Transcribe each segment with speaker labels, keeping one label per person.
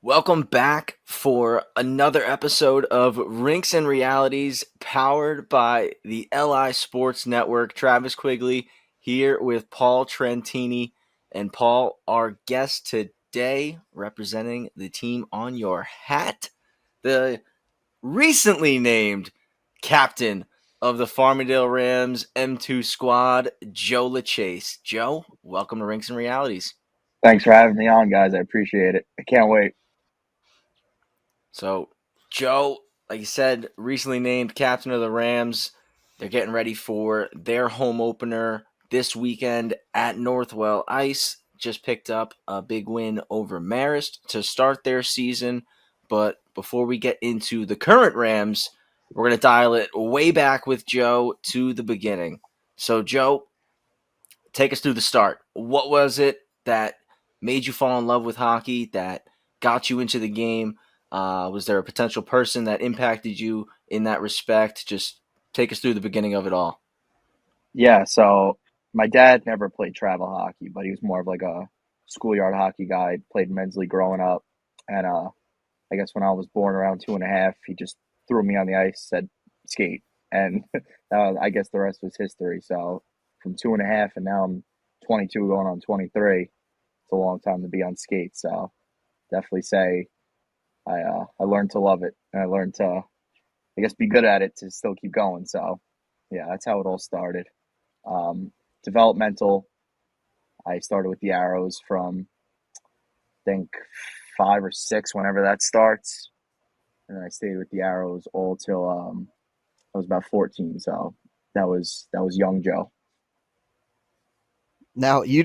Speaker 1: Welcome back for another episode of Rinks and Realities powered by the LI Sports Network. Travis Quigley here with Paul Trentini. And Paul, our guest today, representing the team on your hat, the recently named captain of the Farmingdale Rams M2 squad, Joe LaChase. Joe, welcome to Rinks and Realities.
Speaker 2: Thanks for having me on, guys. I appreciate it. I can't wait.
Speaker 1: So, Joe, like you said, recently named captain of the Rams. They're getting ready for their home opener this weekend at Northwell Ice. Just picked up a big win over Marist to start their season. But before we get into the current Rams, we're going to dial it way back with Joe to the beginning. So, Joe, take us through the start. What was it that made you fall in love with hockey, that got you into the game? Was there a potential person that impacted you in that respect? Just take us through the beginning of it all.
Speaker 2: Yeah, so my dad never played travel hockey, but he was more of like a schoolyard hockey guy. Played men's league growing up. And I guess when I was born around 2.5, he just threw me on the ice, said, skate. And I guess the rest was history. So from 2.5, and now I'm 22 going on 23. It's a long time to be on skates. So definitely say I learned to love it. And I learned to, I guess, be good at it to still keep going. So yeah, that's how it all started. Um, Developmental, I started with the Arrows from, I think, 5 or 6, whenever that starts. And then I stayed with the Arrows all till I was about 14. So that was young Joe.
Speaker 3: Now, you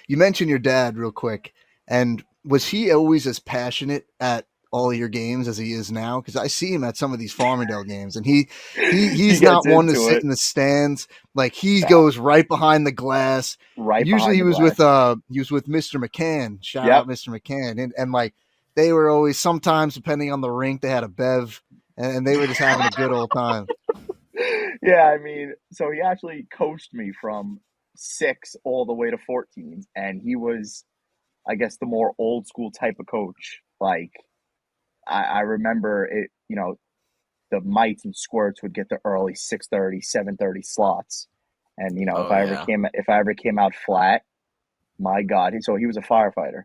Speaker 3: mentioned your dad real quick, and was he always as passionate at all your games as he is now? Because I see him at some of these Farmingdale games, and
Speaker 2: He
Speaker 3: he's
Speaker 2: gets
Speaker 3: not one to
Speaker 2: into
Speaker 3: sit
Speaker 2: it.
Speaker 3: in the stands. Like he
Speaker 2: Yeah,
Speaker 3: goes right behind the glass.
Speaker 2: right
Speaker 3: Usually
Speaker 2: behind
Speaker 3: he
Speaker 2: the
Speaker 3: was
Speaker 2: glass.
Speaker 3: with Mr. McCann. Shout
Speaker 2: Yep.
Speaker 3: out Mr. McCann, and like they were always, sometimes depending on the rink, they had a bev, and they were just having a good old time.
Speaker 2: Yeah, I mean, so he actually coached me from 6 all the way to 14, and he was, I guess, the more old school type of coach. Like I remember it, the mites and squirts would get the early 6:30, 7:30 slots. And
Speaker 1: Oh yeah.
Speaker 2: if I ever came out flat, my God. So he was a firefighter.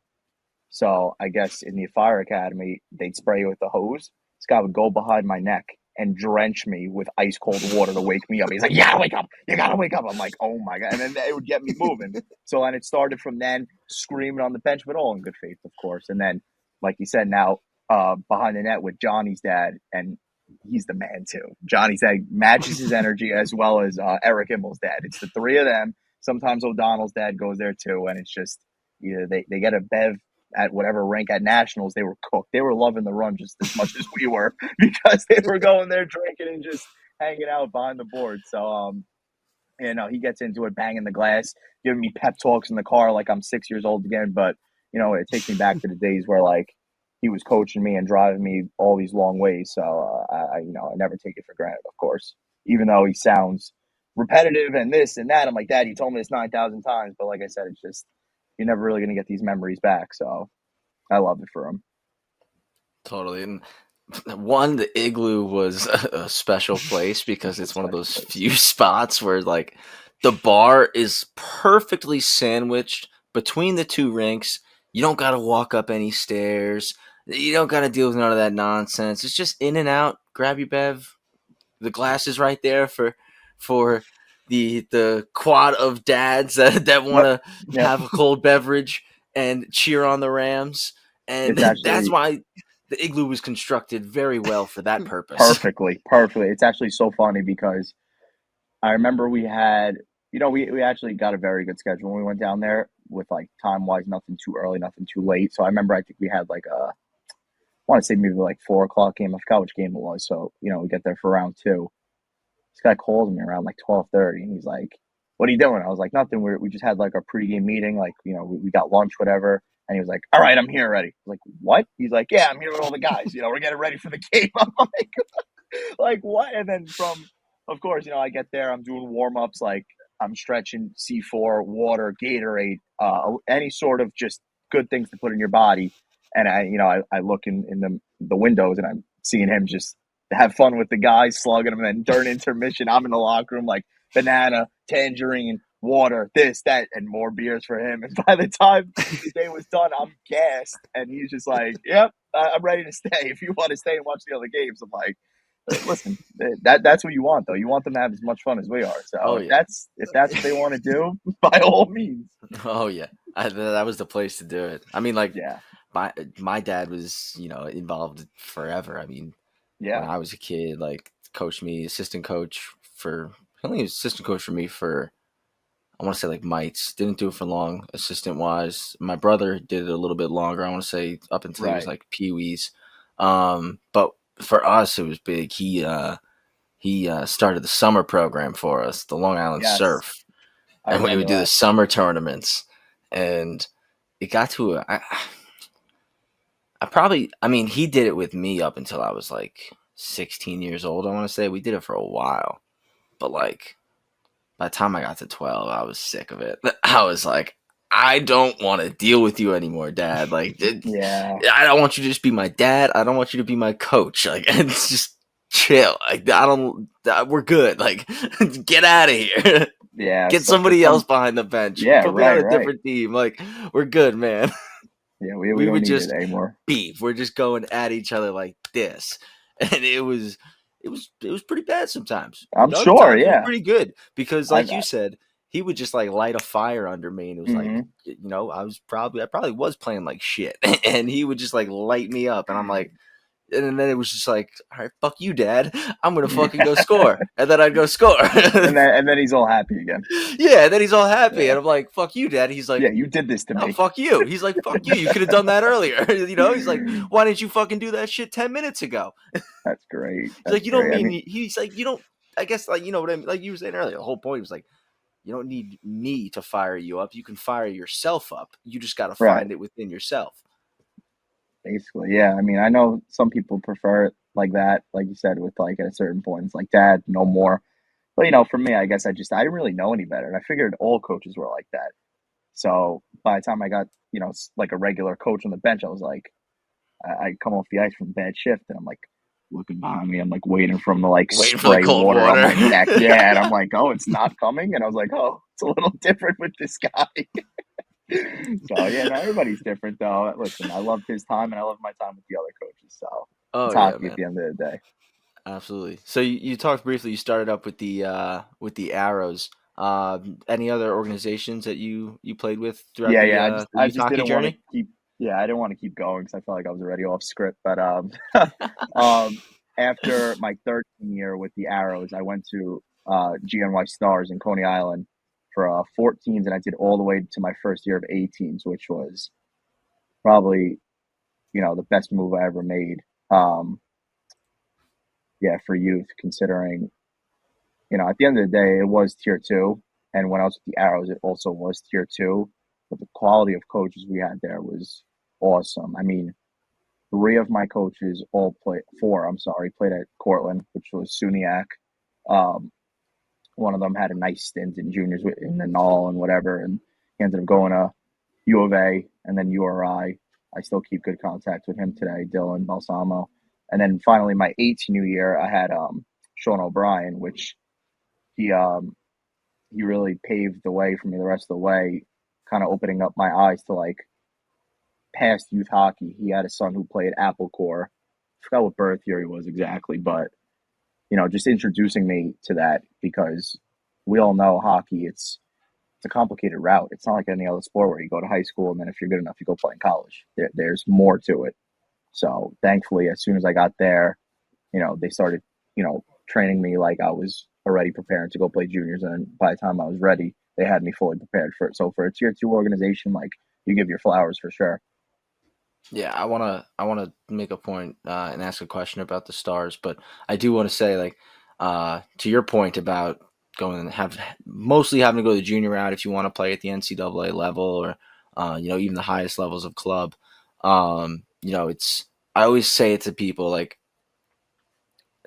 Speaker 2: So I guess in the fire academy, they'd spray you with the hose. This guy would go behind my neck and drench me with ice cold water to wake me up. He's like, "You gotta wake up! You gotta wake up!" I'm like, "Oh my God!" And then it would get me moving. So and it started from then, screaming on the bench, but all in good faith, of course. And then, like you said, now behind the net with Johnny's dad, and he's the man too. Johnny's dad matches his energy as well as Eric Immel's dad. It's the three of them. Sometimes O'Donnell's dad goes there too, and it's just either they get a bev at whatever rank at nationals. They were cooked. They were loving the run just as much as we were because they were going there drinking and just hanging out behind the board. So he gets into it, banging the glass, giving me pep talks in the car like I'm 6 years old again. But it takes me back to the days where like he was coaching me and driving me all these long ways. So I never take it for granted, of course, even though he sounds repetitive and this and that. I'm like, Dad, you told me this 9,000 times, but like I said, it's just you're never really going to get these memories back. So I love it for him.
Speaker 1: Totally. And one, the igloo was a special place because it's one of
Speaker 2: Special
Speaker 1: those
Speaker 2: place.
Speaker 1: few spots where like the bar is perfectly sandwiched between the two rinks. You don't got to walk up any stairs. You don't got to deal with none of that nonsense. It's just in and out. Grab your bev. The glass is right there for the quad of dads that want
Speaker 2: Yep.
Speaker 1: to
Speaker 2: Yep.
Speaker 1: have a cold beverage and cheer on the Rams. And
Speaker 2: It's
Speaker 1: that's
Speaker 2: actually
Speaker 1: why the igloo was constructed very well for that purpose.
Speaker 2: perfectly. It's actually so funny because I remember we had, we actually got a very good schedule when we went down there with like time wise, nothing too early, nothing too late. So I remember I think we had like I want to say maybe like 4 o'clock game. I forgot which game it was. So, we get there for round two. This guy calls me around like 12:30 and he's like, "What are you doing?" I was like, "Nothing. We just had like our pregame meeting. Like, we got lunch, whatever." And he was like, "All right, I'm here already." I was like, "What?" He's like, "Yeah, I'm here with all the guys. We're getting ready for the game." I'm like what? And then of course, I get there, I'm doing warm ups like I'm stretching C4, water, Gatorade, any sort of just good things to put in your body. And I look in the windows and I'm seeing him just have fun with the guys, slugging them. And then during intermission, I'm in the locker room like banana, tangerine, water, this, that, and more beers for him. And by the time the day was done, I'm gassed. And he's just like, yep, I'm ready to stay. If you want to stay and watch the other games, I'm like, listen, that's what you want, though. You want them to have as much fun as we are. So
Speaker 1: Oh
Speaker 2: if
Speaker 1: yeah.
Speaker 2: that's what they want to do, by all means.
Speaker 1: Oh yeah. That was the place to do it. I mean, like
Speaker 2: Yeah.
Speaker 1: my dad was, involved forever. I mean, when
Speaker 2: Yeah.
Speaker 1: I was a kid, like coached me, only assistant coach for me for, I want to say like mites. Didn't do it for long, assistant wise. My brother did it a little bit longer. I want to say up until he was
Speaker 2: Right.
Speaker 1: like peewees. But for us, it was big. He started the summer program for us, the Long Island
Speaker 2: Yes.
Speaker 1: Surf,
Speaker 2: I
Speaker 1: and we
Speaker 2: remember
Speaker 1: would do the
Speaker 2: that.
Speaker 1: summer tournaments. And it got to he did it with me up until I was like 16 years old. I want to say we did it for a while, but like by the time I got to 12, I was sick of it. I was like, I don't want to deal with you anymore, Dad. Like,
Speaker 2: Yeah.
Speaker 1: I don't want you to just be my dad. I don't want you to be my coach. Like, it's just chill. Like, we're good. Like, get out of here.
Speaker 2: Yeah.
Speaker 1: Get
Speaker 2: So for
Speaker 1: somebody else
Speaker 2: some,
Speaker 1: behind the bench.
Speaker 2: yeah,
Speaker 1: Put me on a
Speaker 2: right.
Speaker 1: different team. Like, we're good, man.
Speaker 2: Yeah, we
Speaker 1: We
Speaker 2: don't
Speaker 1: would
Speaker 2: need it
Speaker 1: just
Speaker 2: anymore.
Speaker 1: beef. We're just going at each other like this. And it was pretty bad sometimes.
Speaker 2: I'm
Speaker 1: Other
Speaker 2: sure.
Speaker 1: times it was
Speaker 2: Yeah.
Speaker 1: pretty good because,
Speaker 2: I.
Speaker 1: like you said, he would just like light a fire under me, and it was like,
Speaker 2: Mm-hmm.
Speaker 1: I probably was playing like shit, and he would just like light me up, and I'm like, and then it was just like, all right, fuck you, Dad. I'm gonna fucking go score, and then I'd go score.
Speaker 2: and then he's all happy again.
Speaker 1: Yeah, and then he's all happy,
Speaker 2: Yeah.
Speaker 1: and I'm like, fuck you, Dad. He's like,
Speaker 2: Yeah, you did this to
Speaker 1: no,
Speaker 2: me.
Speaker 1: fuck you. He's like, fuck you. You could have done that earlier. He's like, why didn't you fucking do that shit 10 minutes ago?
Speaker 2: That's great.
Speaker 1: He's
Speaker 2: That's
Speaker 1: like, you don't
Speaker 2: great. I
Speaker 1: mean,
Speaker 2: mean,
Speaker 1: he's like, you don't, I guess, like, you know what I mean? Like you were saying earlier, the whole point was like, you don't need me to fire you up. You can fire yourself up. You just got to
Speaker 2: right.
Speaker 1: find it within yourself.
Speaker 2: Basically, yeah. I mean, I know some people prefer it like that, like you said, with like at a certain point, it's like, Dad, no more. But for me, I guess I didn't really know any better, and I figured all coaches were like that. So by the time I got, like a regular coach on the bench, I was like, I come off the ice from bad shift, and I'm like looking behind me, I'm like waiting for him to like
Speaker 1: Waiting for the
Speaker 2: spray
Speaker 1: cold
Speaker 2: water on
Speaker 1: water.
Speaker 2: my neck, yeah, and I'm like, oh, it's not coming, and I was like, oh, it's a little different with this guy. So yeah, no, everybody's different though. Listen, I loved his time, and I love my time with the other coaches. So
Speaker 1: Oh,
Speaker 2: it's
Speaker 1: yeah,
Speaker 2: hockey at
Speaker 1: man.
Speaker 2: the end of the day.
Speaker 1: Absolutely. So you talked briefly, you started up with the Arrows. Any other organizations that you played with throughout
Speaker 2: Yeah,
Speaker 1: the
Speaker 2: yeah.
Speaker 1: the
Speaker 2: I
Speaker 1: youth
Speaker 2: just
Speaker 1: hockey
Speaker 2: didn't want to
Speaker 1: journey?
Speaker 2: keep. Yeah, I didn't want to keep going because I felt like I was already off script. But after my 13th year with the Arrows, I went to GNY Stars in Coney Island for 14s, and I did all the way to my first year of 18s, which was probably the best move I ever made. Um, yeah, for youth, considering at the end of the day, it was tier two, and when I was with the Arrows, it also was tier two. But the quality of coaches we had there was awesome. I mean, three of my coaches four, I'm sorry, played at Cortland, which was SUNYAC. Um, one of them had a nice stint in juniors in the Null and whatever, and he ended up going to U of A and then URI. I still keep good contact with him today, Dylan Balsamo. And then finally, my 18th year, I had Sean O'Brien, which he really paved the way for me the rest of the way, kind of opening up my eyes to like past youth hockey. He had a son who played Apple Core. I forgot what birth year he was exactly, but just introducing me to that, because we all know hockey, it's a complicated route. It's not like any other sport where you go to high school and then if you're good enough, you go play in college. There's more to it. So thankfully, as soon as I got there, they started, training me like I was already preparing to go play juniors. And by the time I was ready, they had me fully prepared for it. So for a tier two organization, like, you give your flowers for sure.
Speaker 1: Yeah, I wanna make a point and ask a question about the Stars, but I do want to say, like, to your point about going and mostly having to go the junior route if you want to play at the NCAA level, or even the highest levels of club. It's I always say it to people, like,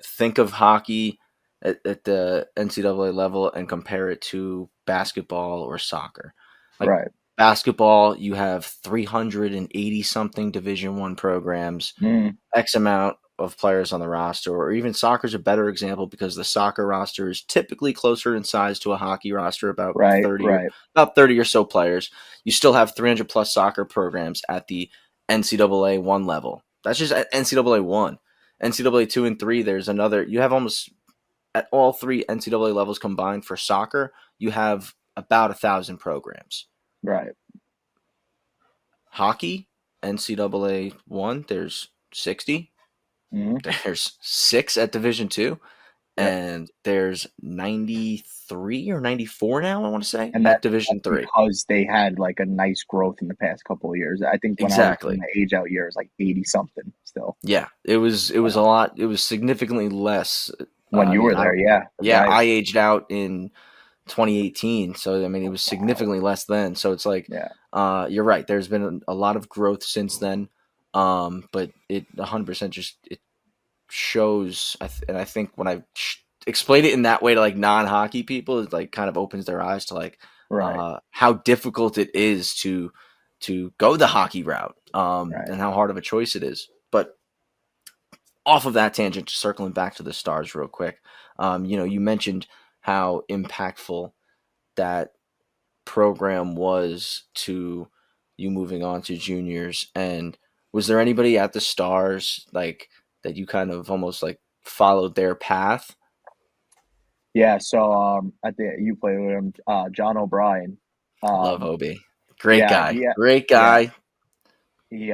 Speaker 1: think of hockey at the NCAA level and compare it to basketball or soccer. Like
Speaker 2: Right.
Speaker 1: basketball, you have 380 something Division One programs,
Speaker 2: Mm,
Speaker 1: X amount of players on the roster, or even soccer's a better example because the soccer roster is typically closer in size to a hockey roster,
Speaker 2: right. Right.
Speaker 1: about 30 or so players. You still have 300 plus soccer programs at the NCAA one level. That's just at NCAA one. NCAA two and three, there's another. You have almost at all three NCAA levels combined for soccer, you have about 1,000 programs.
Speaker 2: Right.
Speaker 1: Hockey, NCAA one, there's 60.
Speaker 2: Mm,
Speaker 1: There's 6 at Division two,
Speaker 2: yep.
Speaker 1: and there's 93 or 94 now, I want to say,
Speaker 2: And
Speaker 1: at
Speaker 2: that's
Speaker 1: Division three.
Speaker 2: because they had like a nice growth in the past couple of years. I think when I was in
Speaker 1: Exactly.
Speaker 2: the age out years, like 80 something still.
Speaker 1: Yeah, it was a lot. It was significantly less.
Speaker 2: When
Speaker 1: I
Speaker 2: you
Speaker 1: mean,
Speaker 2: were there, yeah.
Speaker 1: yeah,
Speaker 2: Right.
Speaker 1: I aged out in 2018, so I mean, it was significantly less then. So it's like,
Speaker 2: Yeah.
Speaker 1: you're right. There's been a lot of growth since then, but it 100% just it shows. And I think when I explain it in that way to like non-hockey people, it like kind of opens their eyes to like
Speaker 2: Right.
Speaker 1: how difficult it is to go the hockey route,
Speaker 2: Right.
Speaker 1: and how hard of a choice it is. But off of that tangent, just circling back to the Stars real quick, you mentioned how impactful that program was to you moving on to juniors. And was there anybody at the Stars like that you kind of almost like followed their path?
Speaker 2: Yeah. So I think you played with him, John O'Brien.
Speaker 1: Love
Speaker 2: Um,
Speaker 1: Obi. Great
Speaker 2: yeah,
Speaker 1: guy.
Speaker 2: he
Speaker 1: Great
Speaker 2: yeah,
Speaker 1: guy
Speaker 2: he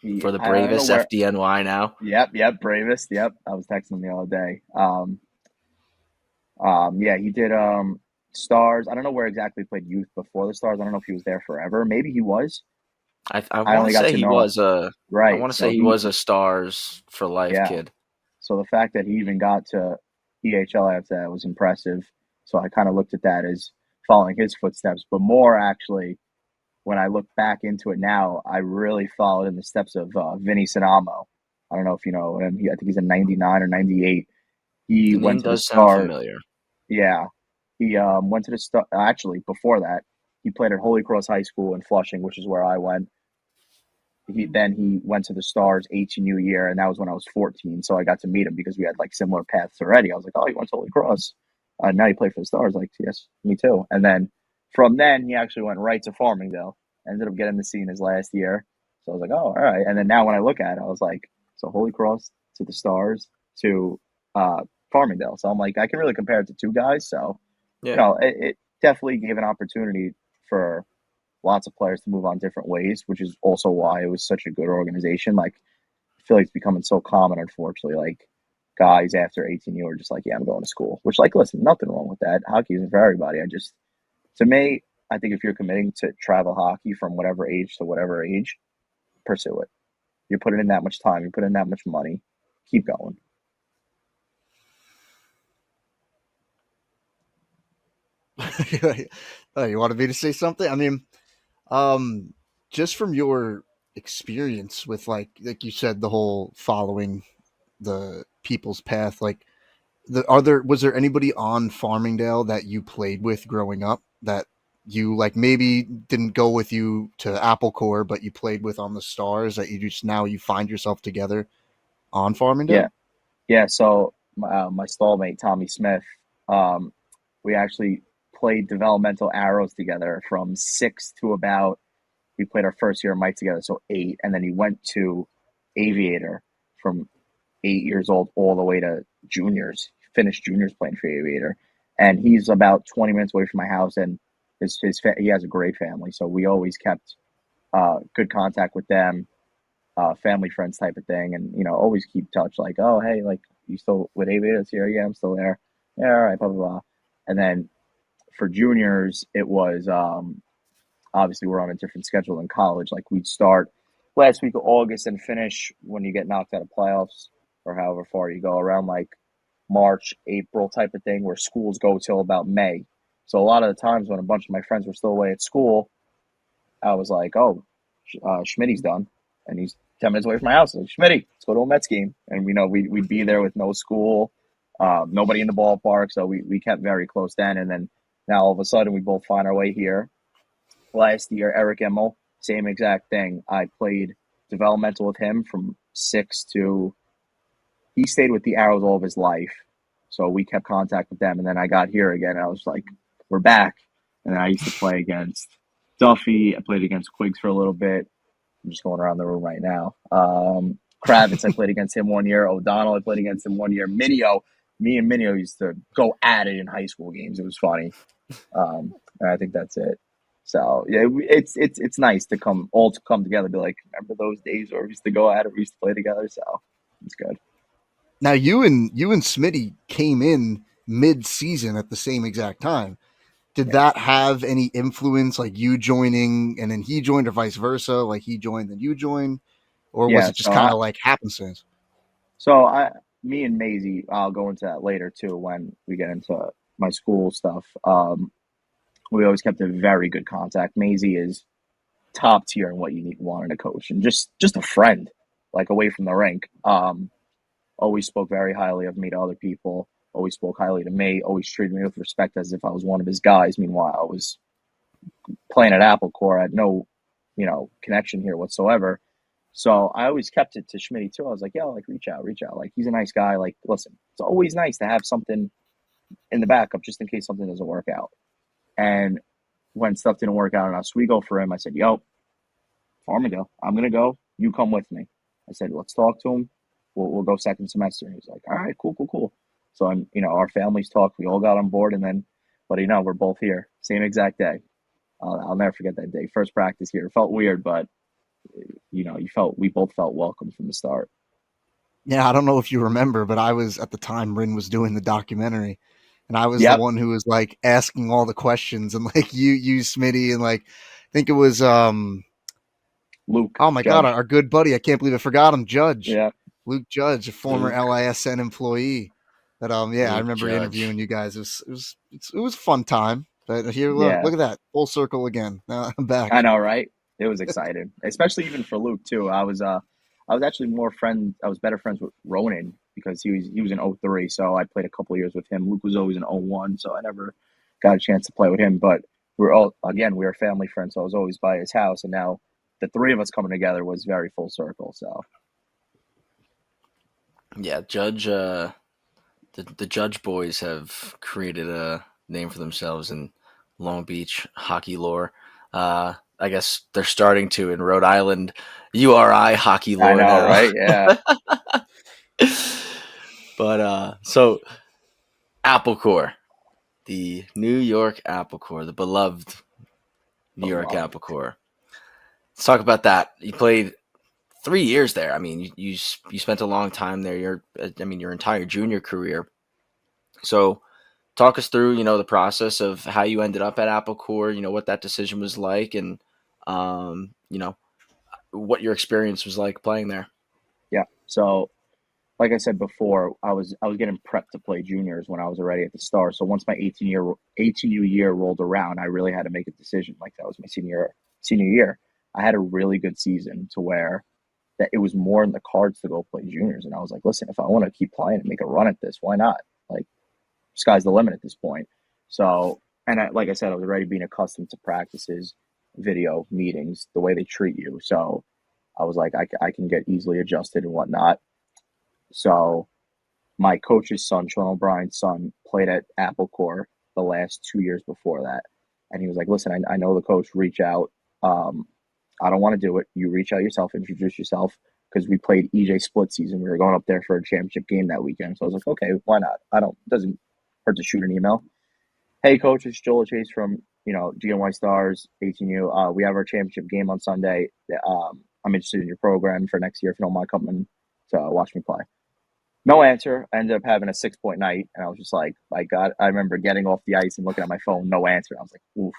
Speaker 2: he
Speaker 1: for the
Speaker 2: I don't know
Speaker 1: bravest
Speaker 2: where.
Speaker 1: FDNY now.
Speaker 2: Yep, bravest. Yep. I was texting him the other day. Yeah, he did Stars. I don't know where exactly he played youth before the Stars. I don't know if he was there forever. Maybe he was.
Speaker 1: I
Speaker 2: I
Speaker 1: want
Speaker 2: only
Speaker 1: to
Speaker 2: got
Speaker 1: say
Speaker 2: to
Speaker 1: he
Speaker 2: know him.
Speaker 1: was a I
Speaker 2: Right.
Speaker 1: want to say he was a Stars for life
Speaker 2: Yeah.
Speaker 1: kid.
Speaker 2: So the fact that he even got to EHL after that was impressive. So I kind of looked at that as following his footsteps, but more actually when I look back into it now, I really followed in the steps of Vinny Sinamo. I don't know if you know him. I think he's a 99 or 98. He
Speaker 1: The
Speaker 2: went
Speaker 1: name
Speaker 2: to the
Speaker 1: does sound
Speaker 2: Stars.
Speaker 1: familiar.
Speaker 2: Yeah. He went to the Star. Actually, before that, he played at Holy Cross High School in Flushing, which is where I went. He went to the Stars 18U year, and that was when I was 14. So I got to meet him because we had like similar paths already. I was like, oh, he went to Holy Cross. Now you play for the Stars. Like, yes, me too. And then from then, he actually went right to Farmingdale. Ended up getting the scene his last year. So I was like, oh, all right. And then now when I look at it, I was like, so Holy Cross to the Stars to uh, Farmingdale. So I'm like, I can really compare it to two guys. So,
Speaker 1: Yeah.
Speaker 2: it definitely gave an opportunity for lots of players to move on different ways, which is also why it was such a good organization. Like, I feel like it's becoming so common, unfortunately. Like, guys after 18 are just like, yeah, I'm going to school. Which, like, listen, nothing wrong with that. Hockey isn't for everybody. To me, I think if you're committing to travel hockey from whatever age to whatever age, pursue it. You're putting in that much time. You put in that much money. Keep going.
Speaker 3: Oh, you wanted me to say something? I mean, um, just from your experience with like you said, the whole following the people's path, like was there anybody on Farmingdale that you played with growing up that you like maybe didn't go with you to Apple Corps, but you played with on the Stars that you just now you find yourself together on
Speaker 2: Yeah.
Speaker 3: Farmingdale?
Speaker 2: Yeah. So, my stallmate, Tommy Smith, um, we actually played developmental arrows together from six to about we played our first year of Mike together, so eight, and then he went to Aviator from 8 years old all the way to juniors. Finished juniors playing for Aviator, and he's about 20 minutes away from my house, and he has a great family, so we always kept good contact with them, family friends type of thing, and always keep touch. Like, oh hey, like you still with Aviator this year? Yeah, I'm still there. Yeah, all right, blah blah blah. And then for juniors, it was obviously we're on a different schedule in college. Like we'd start last week of August and finish when you get knocked out of playoffs or however far you go around like March, April type of thing where schools go till about May. So a lot of the times when a bunch of my friends were still away at school, I was like, oh, Schmitty's done. And he's 10 minutes away from my house. I was like, Schmitty, let's go to a Mets game. And we'd be there with no school. Nobody in the ballpark, so we kept very close then. And then now all of a sudden we both find our way here. Last year, Eric Emmel, same exact thing. I played developmental with him from 6 to he stayed with the Arrows all of his life. So we kept contact with them. And then I got here again. And I was like, we're back. And then I used to play against Duffy. I played against Quiggs for a little bit. I'm just going around the room right now. Kravitz, I played against him 1 year. O'Donnell, I played against him 1 year. Minio, me and Minio used to go at it in high school games. It was funny. And I think that's it. So yeah, it's nice to come together. Be like, remember those days where we used to go at it, we used to play together. So it's good.
Speaker 3: Now you and Smitty came in mid-season at the same exact time. Did that have any influence, like you joining and then he joined, or vice versa? Like he joined, then you joined, or was
Speaker 2: Yeah.
Speaker 3: it just kind of like happenstance?
Speaker 2: Me and Maisie, I'll go into that later too when we get into my school stuff. We always kept a very good contact. Maisie is top tier in what you want in a coach, and just a friend, like away from the rink. Always spoke very highly of me to other people. Always spoke highly to me. Always treated me with respect as if I was one of his guys. Meanwhile, I was playing at Apple Corps. I had no, connection here whatsoever. So I always kept it to Schmitty too. I was like, yeah, like reach out. Like he's a nice guy. Like, listen, it's always nice to have something in the backup just in case something doesn't work out. And when stuff didn't work out in Oswego for him, I said, yo, Farmingdale, I'm going to go. You come with me. I said, let's talk to him. We'll go second semester. And he's like, all right, cool. So, our families talked. We all got on board. And then, but we're both here. Same exact day. I'll never forget that day. First practice here. It felt weird, but, we both felt welcome from the start.
Speaker 3: Yeah, I don't know if you remember, but I was at the time Rin was doing the documentary, and I was the
Speaker 2: Yep.
Speaker 3: one who was like asking all the questions, and like you Smitty, and like I think it was
Speaker 2: Luke.
Speaker 3: oh my
Speaker 2: Judge.
Speaker 3: God, our good buddy, I can't believe I forgot him, Judge.
Speaker 2: Yeah.
Speaker 3: Luke Judge, a former LISN employee. But I remember
Speaker 1: Judge.
Speaker 3: interviewing you guys. It was a fun time. But here, look at that, full circle again. Now I'm back.
Speaker 2: I know, right? It was exciting, especially even for Luke too. I was actually I was better friends with Ronan because he was in 03, so I played a couple of years with him. Luke was always in 01, so I never got a chance to play with him. But we were family friends, so I was always by his house. And now the three of us coming together was very full circle. So
Speaker 1: yeah, Judge. The Judge boys have created a name for themselves in Long Beach hockey lore. I guess they're starting to in Rhode Island URI hockey lore.
Speaker 2: I know,
Speaker 1: now.
Speaker 2: right? Yeah.
Speaker 1: But so Apple Corps, the New York Apple Corps, the beloved New York Apple Corps. Let's talk about that. You played 3 years there. I mean, you spent a long time there. Your entire junior career. So talk us through, the process of how you ended up at Apple Corps, what that decision was like, and, what your experience was like playing there.
Speaker 2: Yeah. So, like I said before, I was getting prepped to play juniors when I was already at the Star. So once my 18U year rolled around, I really had to make a decision. Like that was my senior year. I had a really good season to where that it was more in the cards to go play juniors. And I was like, listen, if I want to keep playing and make a run at this, why not? Like, sky's the limit at this point. So, and like I said, I was already being accustomed to practices, video meetings, the way they treat you. So I was like, I can get easily adjusted and whatnot. So my coach's son, Sean O'Brien's son, played at Apple Corps the last 2 years before that. And he was like, listen, I know the coach, reach out. I don't want to do it. You reach out yourself, introduce yourself, because we played EJ split season. We were going up there for a championship game that weekend. So I was like, okay, why not? It doesn't hurt to shoot an email. Hey, coach, it's LaChase from, GNY Stars, 18U. We have our championship game on Sunday. I'm interested in your program for next year if you don't mind coming to watch me play. No answer. I ended up having a 6-point night, and I was just like, I remember getting off the ice and looking at my phone, no answer. I was like, oof,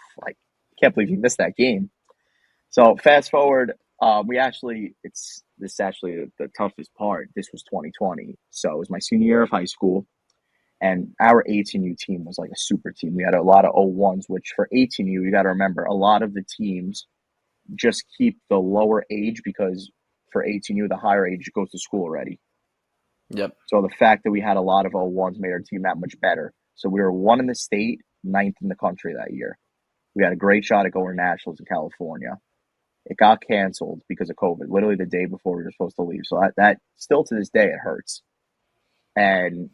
Speaker 2: can't believe you missed that game. So fast forward, this is actually the toughest part. This was 2020. So it was my senior year of high school, and our 18U team was like a super team. We had a lot of 01s, which for 18U, you got to remember, a lot of the teams just keep the lower age because for 18U, the higher age goes to school already.
Speaker 1: Yep.
Speaker 2: So the fact that we had a lot of O1s made our team that much better. So we were one in the state, ninth in the country that year. We had a great shot at going to nationals in California. It got canceled because of COVID, literally the day before we were supposed to leave. So that still to this day, it hurts. And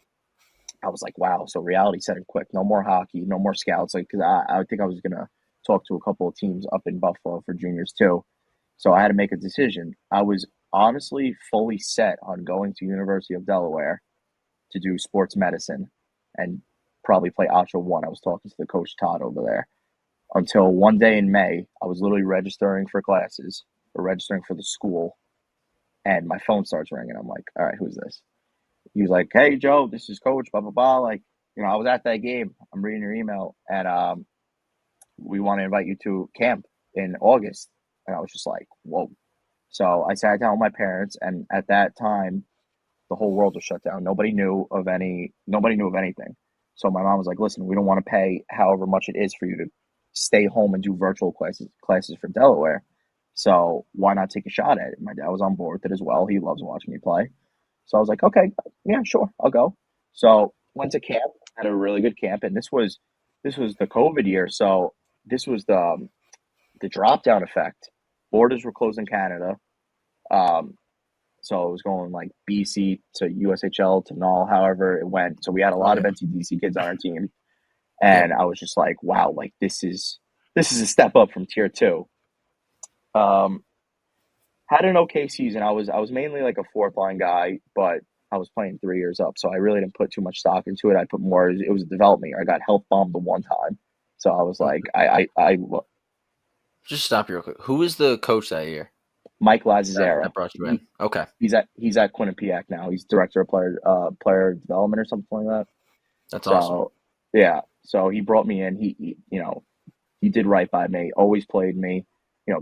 Speaker 2: I was like, wow. So reality set in quick. No more hockey, no more scouts. Like, because I think I was going to talk to a couple of teams up in Buffalo for juniors too. So I had to make a decision. I was honestly fully set on going to University of Delaware to do sports medicine and probably play Option 1. I was talking to the coach Todd over there. Until one day in May, I was literally registering for classes or registering for the school, and my phone starts ringing. I'm like, all right, who's this? He was like, hey, Joe, this is Coach, blah, blah, blah. Like, I was at that game. I'm reading your email, and we want to invite you to camp in August. And I was just like, whoa. So I sat down with my parents, and at that time, the whole world was shut down. Nobody knew of anything. So my mom was like, listen, we don't want to pay however much it is for you to stay home and do virtual classes for Delaware. So why not take a shot at it? My dad was on board with it as well. He loves watching me play. So I was like, okay, yeah, sure, I'll go. So went to camp, had a really good camp, and this was the COVID year. So this was the drop down effect. Borders were closed in Canada. Um, so it was going like BC to USHL to Null, however it went. So we had a
Speaker 1: Oh
Speaker 2: lot of
Speaker 1: yeah.
Speaker 2: NCDC kids on our team,
Speaker 1: Yep.
Speaker 2: and I was just like, wow, like this is a step up from tier two. Um, had an okay season. I was mainly like a fourth line guy, but I was playing 3 years up, so I really didn't put too much stock into it. I put more. It was a development year. I got health bombed the one time, so I was like, I
Speaker 1: Just stop you real quick. Who was the coach that year
Speaker 2: Mike
Speaker 1: that,
Speaker 2: Lazzara.
Speaker 1: that brought you in? Okay,
Speaker 2: He's at Quinnipiac now. He's director of player development or something like that.
Speaker 1: that's awesome.
Speaker 2: So yeah, so he brought me in. He did right by me. Always played me.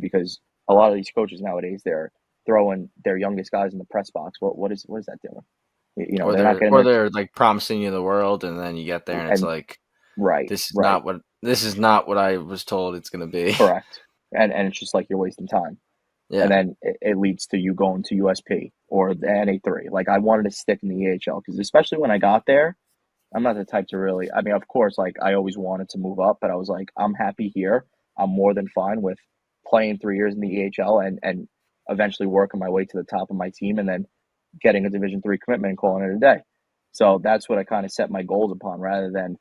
Speaker 2: Because a lot of these coaches nowadays they're throwing their youngest guys in the press box. What is that doing?
Speaker 1: Or
Speaker 2: They're not
Speaker 1: they're
Speaker 2: getting
Speaker 1: or
Speaker 2: their
Speaker 1: they're like promising you the world, and then you get there, and it's
Speaker 2: and
Speaker 1: like
Speaker 2: right,
Speaker 1: this is
Speaker 2: right,
Speaker 1: not what I was told it's gonna be.
Speaker 2: correct. And it's just like you're wasting time. And
Speaker 1: Yeah.
Speaker 2: then it leads to you going to USP or the NA3. Like I wanted to stick in the EHL because especially when I got there, I'm not the type to really. I mean, of course, like I always wanted to move up, but I was like, I'm happy here. I'm more than fine with playing 3 years in the EHL and eventually working my way to the top of my team and then getting a Division 3 commitment and calling it a day. So that's what I kind of set my goals upon, rather than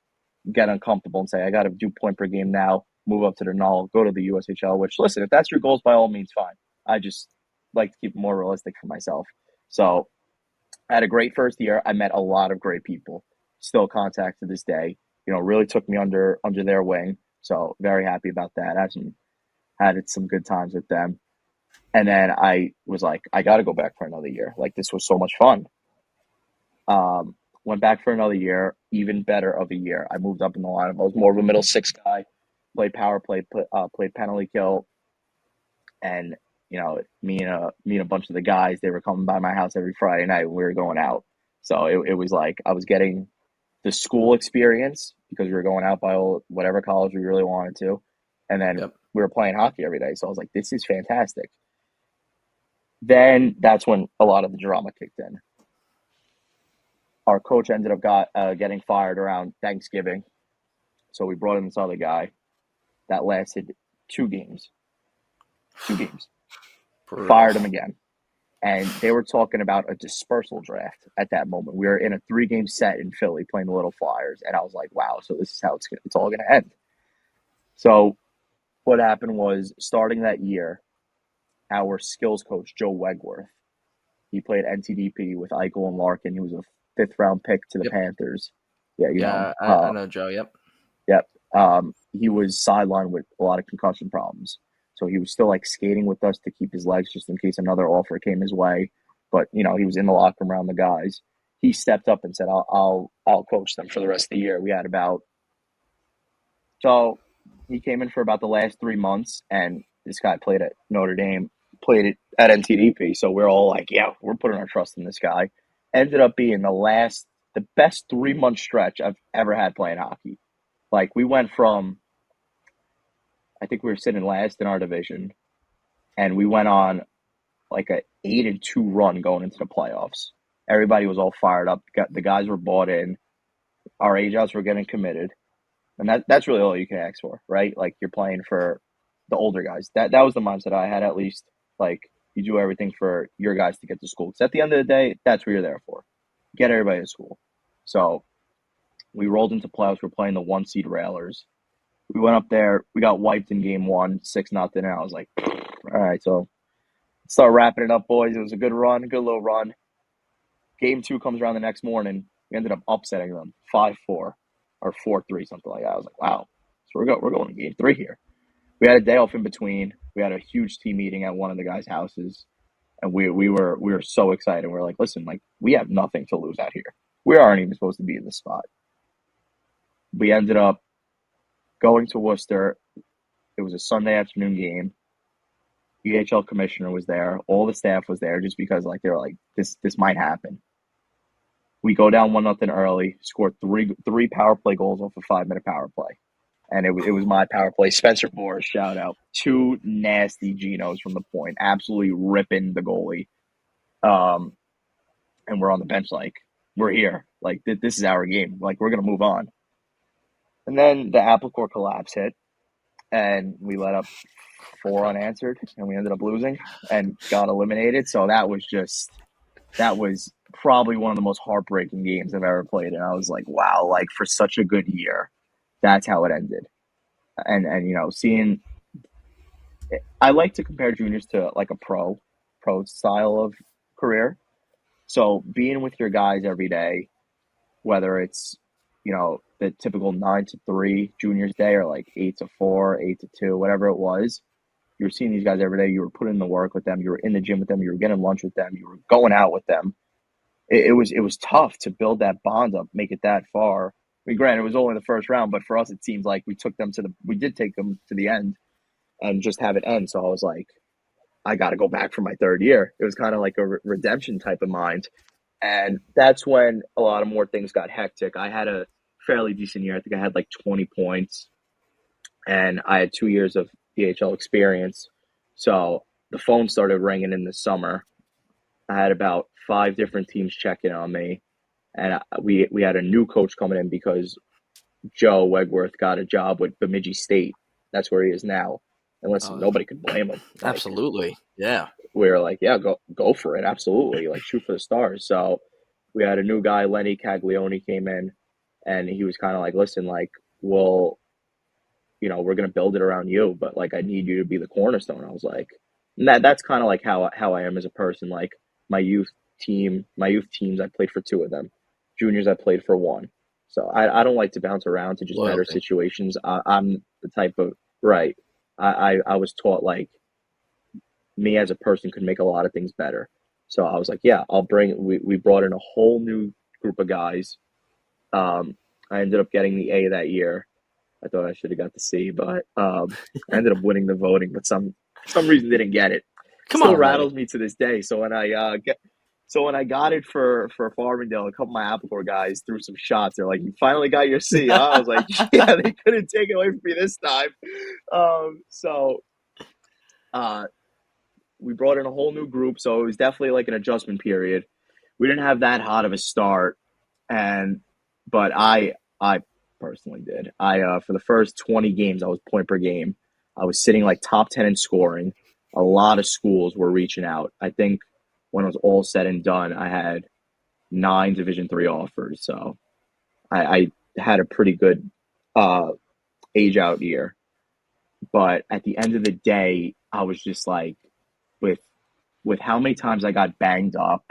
Speaker 2: get uncomfortable and say I got to do point per game now, move up to the null, go to the USHL. Which listen, if that's your goals, by all means, fine. I just like to keep it more realistic for myself. So I had a great first year. I met a lot of great people. Still contact to this day. Really took me under their wing. So very happy about that. Had some good times with them. And then I was like, I got to go back for another year. Like this was so much fun. Went back for another year, even better of a year. I moved up in the lineup. I was more of a middle six guy. Played power play, played penalty kill, and me and a bunch of the guys, they were coming by my house every Friday night when we were going out. So it was like I was getting the school experience because we were going out by whatever college we really wanted to, and then
Speaker 1: Yep.
Speaker 2: we were playing hockey every day. So I was like, this is fantastic. Then that's when a lot of the drama kicked in. Our coach ended up getting fired around Thanksgiving, so we brought in this other guy that lasted 2 games. 2 games.
Speaker 1: Brutal.
Speaker 2: Fired him again. And they were talking about a dispersal draft at that moment. We were in a 3-game set in Philly playing the Little Flyers, and I was like, wow, so this is how it's all going to end. So what happened was, starting that year, our skills coach, Joe Wegworth, he played NTDP with Eichel and Larkin. He was a fifth-round pick to the
Speaker 1: Yep.
Speaker 2: Panthers. Yeah,
Speaker 1: Yeah, I know Joe. Yep.
Speaker 2: Yep. He was sidelined with a lot of concussion problems. So he was still like skating with us to keep his legs just in case another offer came his way. But he was in the locker room around the guys. He stepped up and said, "I'll coach them for the rest of the year." So he came in for about the last 3 months, and this guy played at Notre Dame, played it at NTDP. So we're all like, "Yeah, we're putting our trust in this guy." Ended up being the best 3 month stretch I've ever had playing hockey. Like we went from, I think we were sitting last in our division, and we went on like a 8-2 run going into the playoffs. Everybody was all fired up. The guys were bought in. Our age outs were getting committed. And that's really all you can ask for, right? Like you're playing for the older guys. That was the mindset I had, at least. Like you do everything for your guys to get to school. Because at the end of the day, that's what you're there for. Get everybody to school. So we rolled into playoffs. We're playing the 1 seed Railers. We went up there. We got wiped in game 1, 6-0. And I was like, all right, so start wrapping it up, boys. It was a good run, good little run. Game 2 comes around the next morning. We ended up upsetting them 5-4 or 4-3, something like that. I was like, wow. So we're going to game 3 here. We had a day off in between. We had a huge team meeting at one of the guys' houses, and we were so excited. We were like, listen, like we have nothing to lose out here. We aren't even supposed to be in this spot. We ended up going to Worcester. It was a Sunday afternoon game. EHL commissioner was there. All the staff was there just because like they were like, this might happen. We go down 1-0 early, scored three power play goals off a 5-minute power play. And it was my power play. Spencer Morris, shout out. 2 nasty Genos from the point, absolutely ripping the goalie. And we're on the bench like, we're here. Like, this is our game. Like, we're going to move on. And then the Apple Core collapse hit, and we let up 4 unanswered, and we ended up losing and got eliminated. So that was probably one of the most heartbreaking games I've ever played. And I was like, wow, like for such a good year, that's how it ended. And you know, I like to compare juniors to like a pro style of career. So being with your guys every day, whether it's, you know, the typical 9 to 3 juniors day or like 8 to 4, 8 to 2, whatever it was, you were seeing these guys every day. You were putting in the work with them. You were in the gym with them. You were getting lunch with them. You were going out with them. It was tough to build that bond up, make it that far. I mean, granted, it was only the first round, but for us, it seems like we did take them to the end and just have it end. So I was like, I got to go back for my 3rd year. It was kind of like a redemption type of mind. And that's when a lot of more things got hectic. I had a fairly decent year. I think I had like 20 points, and I had 2 years of DHL experience. So the phone started ringing in the summer. I had about 5 different teams checking on me, and we had a new coach coming in because Joe Wegworth got a job with Bemidji State. That's where he is now. And listen, nobody could blame him. Like,
Speaker 1: Absolutely, yeah.
Speaker 2: we were like, yeah, go for it, absolutely, like shoot for the stars. So we had a new guy, Lenny Caglione, came in, and he was kind of like, listen, like, well, you know, we're gonna build it around you, but like, I need you to be the cornerstone. I was like, and that's kind of like how I am as a person. Like my youth teams, I played for 2 of them. Juniors, I played for 1. So I don't like to bounce around to just better situations. I'm the type of right. I was taught like me as a person could make a lot of things better. So I was like, yeah, I'll bring. We brought in a whole new group of guys. I ended up getting the A that year. I thought I should have got the C, but I ended up winning the voting, but some reason didn't get it. Still rattles me to this day. So when I got it for Farmingdale, a couple of my Apple Core guys threw some shots. They're like, "You finally got your C." Huh? I was like, "Yeah, they couldn't take it away from me this time." We brought in a whole new group, so it was definitely like an adjustment period. We didn't have that hot of a start, but I personally did. For the first 20 games, I was point per game. I was sitting like top 10 in scoring. A lot of schools were reaching out. I think when it was all said and done, I had 9 Division III offers. So I had a pretty good age out year. But at the end of the day, I was just like, with how many times I got banged up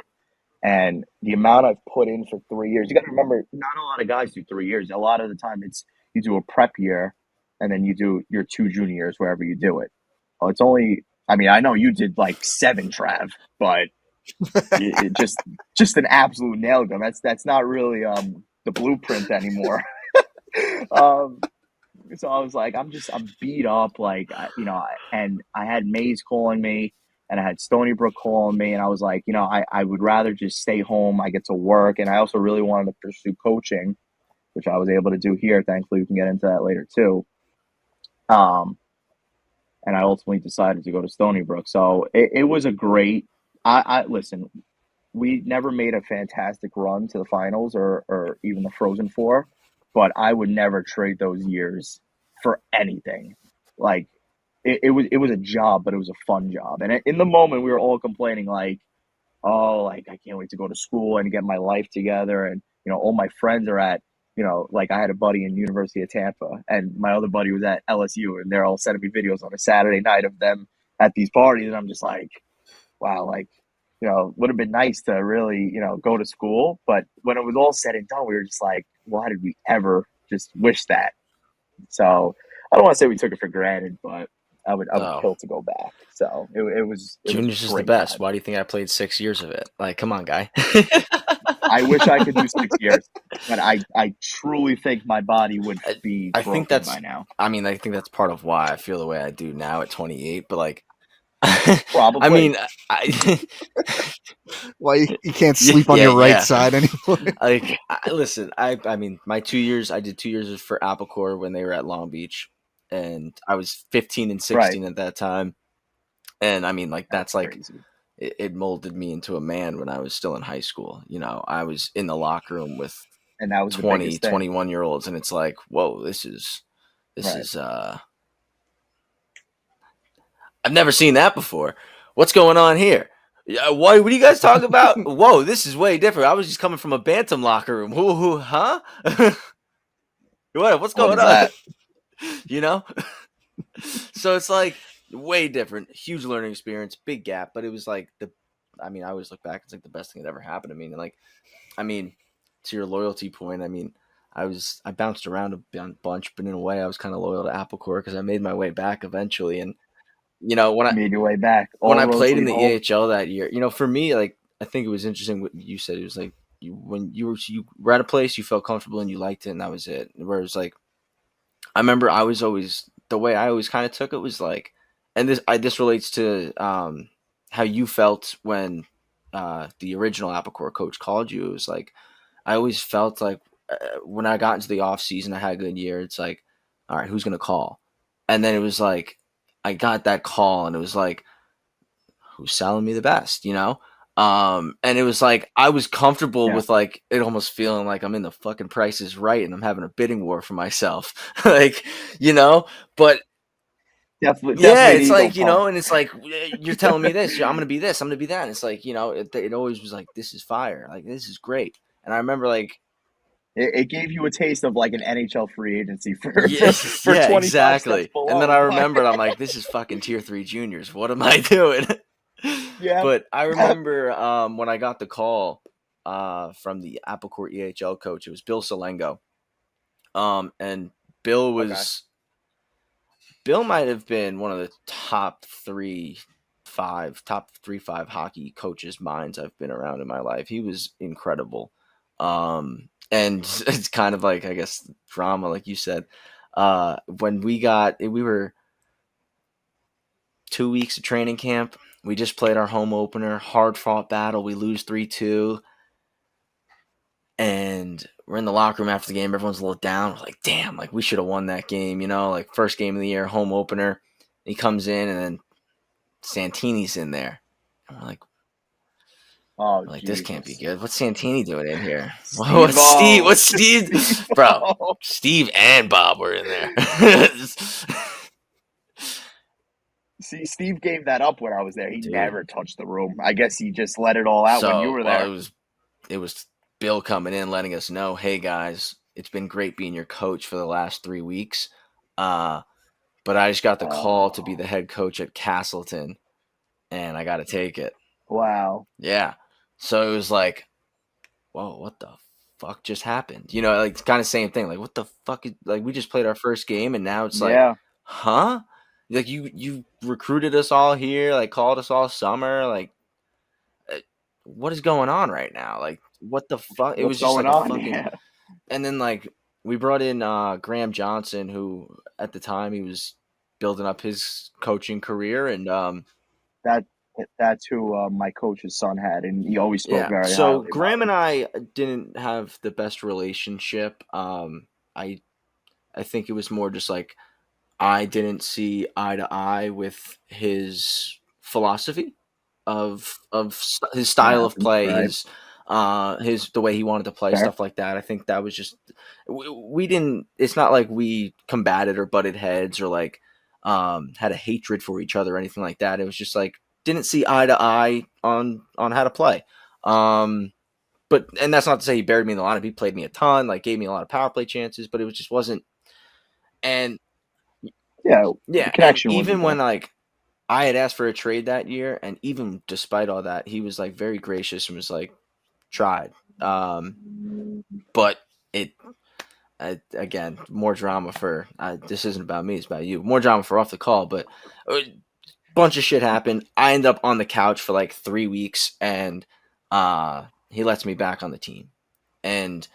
Speaker 2: and the amount I've put in for 3 years. You got to remember, not a lot of guys do 3 years. A lot of the time, it's you do a prep year, and then you do your 2 junior years wherever you do it. Well, it's only. I mean, I know you did like 7, Trav, but it just an absolute nail gun. That's not really the blueprint anymore. So I was like, I'm beat up, like and I had Mays calling me. And I had Stony Brook calling me, and I was like, I would rather just stay home. I get to work, and I also really wanted to pursue coaching, which I was able to do here. Thankfully, we can get into that later too. And I ultimately decided to go to Stony Brook. So it was a great. I listen. we never made a fantastic run to the finals or even the Frozen Four, but I would never trade those years for anything. Like it was a job, but it was a fun job. And in the moment, we were all complaining like, oh, like I can't wait to go to school and get my life together. And all my friends are at, like I had a buddy in University of Tampa, and my other buddy was at LSU, and they're all sending me videos on a Saturday night of them at these parties, and I'm just like, wow, like would have been nice to really go to school. But when it was all said and done, we were just like, why did we ever just wish that? So I don't want to say we took it for granted, but I would
Speaker 1: Oh,
Speaker 2: kill to go back. So it was
Speaker 1: juniors is the
Speaker 2: great
Speaker 1: best.
Speaker 2: time.
Speaker 1: Why do you think I played 6 years of it? Like, come on, guy.
Speaker 2: I wish I could do 6 years, but I truly think my body would
Speaker 1: I,
Speaker 2: be
Speaker 1: I think
Speaker 2: broken by
Speaker 1: that's.
Speaker 2: now.
Speaker 1: I mean, I think that's part of why I feel the way I do now at 28. But like, I
Speaker 2: Probably.
Speaker 1: mean, I.
Speaker 3: Why you can't
Speaker 1: Yeah,
Speaker 3: sleep on
Speaker 1: yeah,
Speaker 3: your right
Speaker 1: yeah.
Speaker 3: side anymore?
Speaker 1: Like, listen, I mean, my 2 years, I did 2 years for Apple Corps when they were at Long Beach, and I was 15 and
Speaker 2: Right.
Speaker 1: 16 at that time. And I mean, like,
Speaker 2: That's
Speaker 1: that's like,
Speaker 2: crazy.
Speaker 1: it molded me into a man when I was still in high school. I was in the locker room with
Speaker 2: And that was the
Speaker 1: 20,
Speaker 2: biggest thing.
Speaker 1: 21 year olds, and it's like, whoa, this
Speaker 2: Right.
Speaker 1: is, I've never seen that before. What's going on here? Yeah, what are you guys talking about? Whoa, this is way different. I was just coming from a bantam locker room. Who, huh? What's
Speaker 2: What
Speaker 1: going
Speaker 2: is
Speaker 1: on?
Speaker 2: that?
Speaker 1: you know? So it's like way different. Huge learning experience, big gap, but it was like I always look back, it's like the best thing that ever happened to me. And like, I mean, to your loyalty point, I mean, I bounced around a bunch, but in a way I was kind of loyal to Apple Corps because I made my way back eventually. And when I
Speaker 2: Made your way back.
Speaker 1: when
Speaker 2: All
Speaker 1: I
Speaker 2: roads
Speaker 1: played in
Speaker 2: lead
Speaker 1: the
Speaker 2: home.
Speaker 1: EHL that year, for me, like I think it was interesting what you said. It was like when you were at a place you felt comfortable and you liked it, and that was it. Whereas like I remember I was always the way I always kind of took it was like, and this relates to how you felt when the original Apple Corps coach called you. It was like I always felt like when I got into the off season, I had a good year. It's like, all right, who's gonna call? And then it was like I got that call, and it was like, who's selling me the best, and it was like I was comfortable
Speaker 2: Yeah.
Speaker 1: with like it almost feeling like I'm in the fucking Price is Right and I'm having a bidding war for myself, like, but yeah,
Speaker 2: Definitely an
Speaker 1: it's
Speaker 2: ego
Speaker 1: like,
Speaker 2: pump.
Speaker 1: and it's like you're telling me this, I'm gonna be this, I'm gonna be that, and it's like, it always was like, this is fire, like this is great. And I remember like,
Speaker 2: It gave you a taste of like an NHL free agency for
Speaker 1: yeah,
Speaker 2: for
Speaker 1: yeah,
Speaker 2: 25 steps
Speaker 1: exactly. And then I
Speaker 2: below. But
Speaker 1: remembered, I'm like, this is fucking tier 3 juniors. What am I doing?
Speaker 2: yeah.
Speaker 1: But I remember when I got the call from the Apple Corps EHL coach. It was Bill Salengo. And Bill
Speaker 2: Okay.
Speaker 1: was Bill might have been one of the top 3, 5 hockey coaches' minds I've been around in my life. He was incredible. And it's kind of like, I guess, drama, like you said. When we were 2 weeks of training camp. We just played our home opener, hard fought battle. We lose 3-2. And we're in the locker room after the game. Everyone's a little down. We're like, damn, like we should have won that game, like first game of the year, home opener. He comes in and then Santini's in there. And
Speaker 2: Oh
Speaker 1: we're like, this can't be
Speaker 2: Jesus.
Speaker 1: good. What's Santini doing in here? What's Steve?
Speaker 2: Steve-O.
Speaker 1: What's Steve? Bro,
Speaker 2: Steve-O.
Speaker 1: Steve and Bob were in there.
Speaker 2: See, Steve gave that up when I was there. He
Speaker 1: Dude.
Speaker 2: never touched the room. I guess he just let it all out when you
Speaker 1: So,
Speaker 2: were
Speaker 1: well,
Speaker 2: there.
Speaker 1: it was Bill coming in, letting us know, hey guys, it's been great being your coach for the last 3 weeks. But I just got the call to be
Speaker 2: Oh,
Speaker 1: the head coach at Castleton, and I got to take it.
Speaker 2: wow.
Speaker 1: Yeah. So it was like, whoa, what the fuck just happened? Like it's kind of same thing. Like, what the fuck? Like, we just played our first game, and now it's like,
Speaker 2: Yeah.
Speaker 1: huh? Like you recruited us all here, like called us all summer, like what is going on right now? Like, what the fuck? It
Speaker 2: What's
Speaker 1: was just
Speaker 2: going
Speaker 1: like a
Speaker 2: on?
Speaker 1: fucking.
Speaker 2: Yeah.
Speaker 1: And then like we brought in Graham Johnson, who at the time he was building up his coaching career, and
Speaker 2: That that's who my coach's son had, and he always spoke
Speaker 1: yeah.
Speaker 2: very
Speaker 1: So
Speaker 2: highly about
Speaker 1: Graham
Speaker 2: him.
Speaker 1: and I didn't have the best relationship. I I think it was more just like I didn't see eye to eye with his philosophy. his style of
Speaker 2: happens,
Speaker 1: play,
Speaker 2: right?
Speaker 1: his the way he wanted to play,
Speaker 2: Fair.
Speaker 1: stuff like that. I think that was just we didn't. It's not like we combated or butted heads or like had a hatred for each other or anything like that. It was just like didn't see eye to eye on how to play. But and that's not to say he buried me in the lineup. He played me a ton, like gave me a lot of power play chances, but it was just wasn't. And
Speaker 2: Yeah, the
Speaker 1: yeah, and
Speaker 2: connection wasn't
Speaker 1: even
Speaker 2: there.
Speaker 1: when like I had asked for a trade that year, and even despite all that, he was like very gracious and was like tried. But it again more drama for this isn't about me, it's about you. More drama for off the call, but a bunch of shit happened. I end up on the couch for like 3 weeks, and he lets me back on the team, and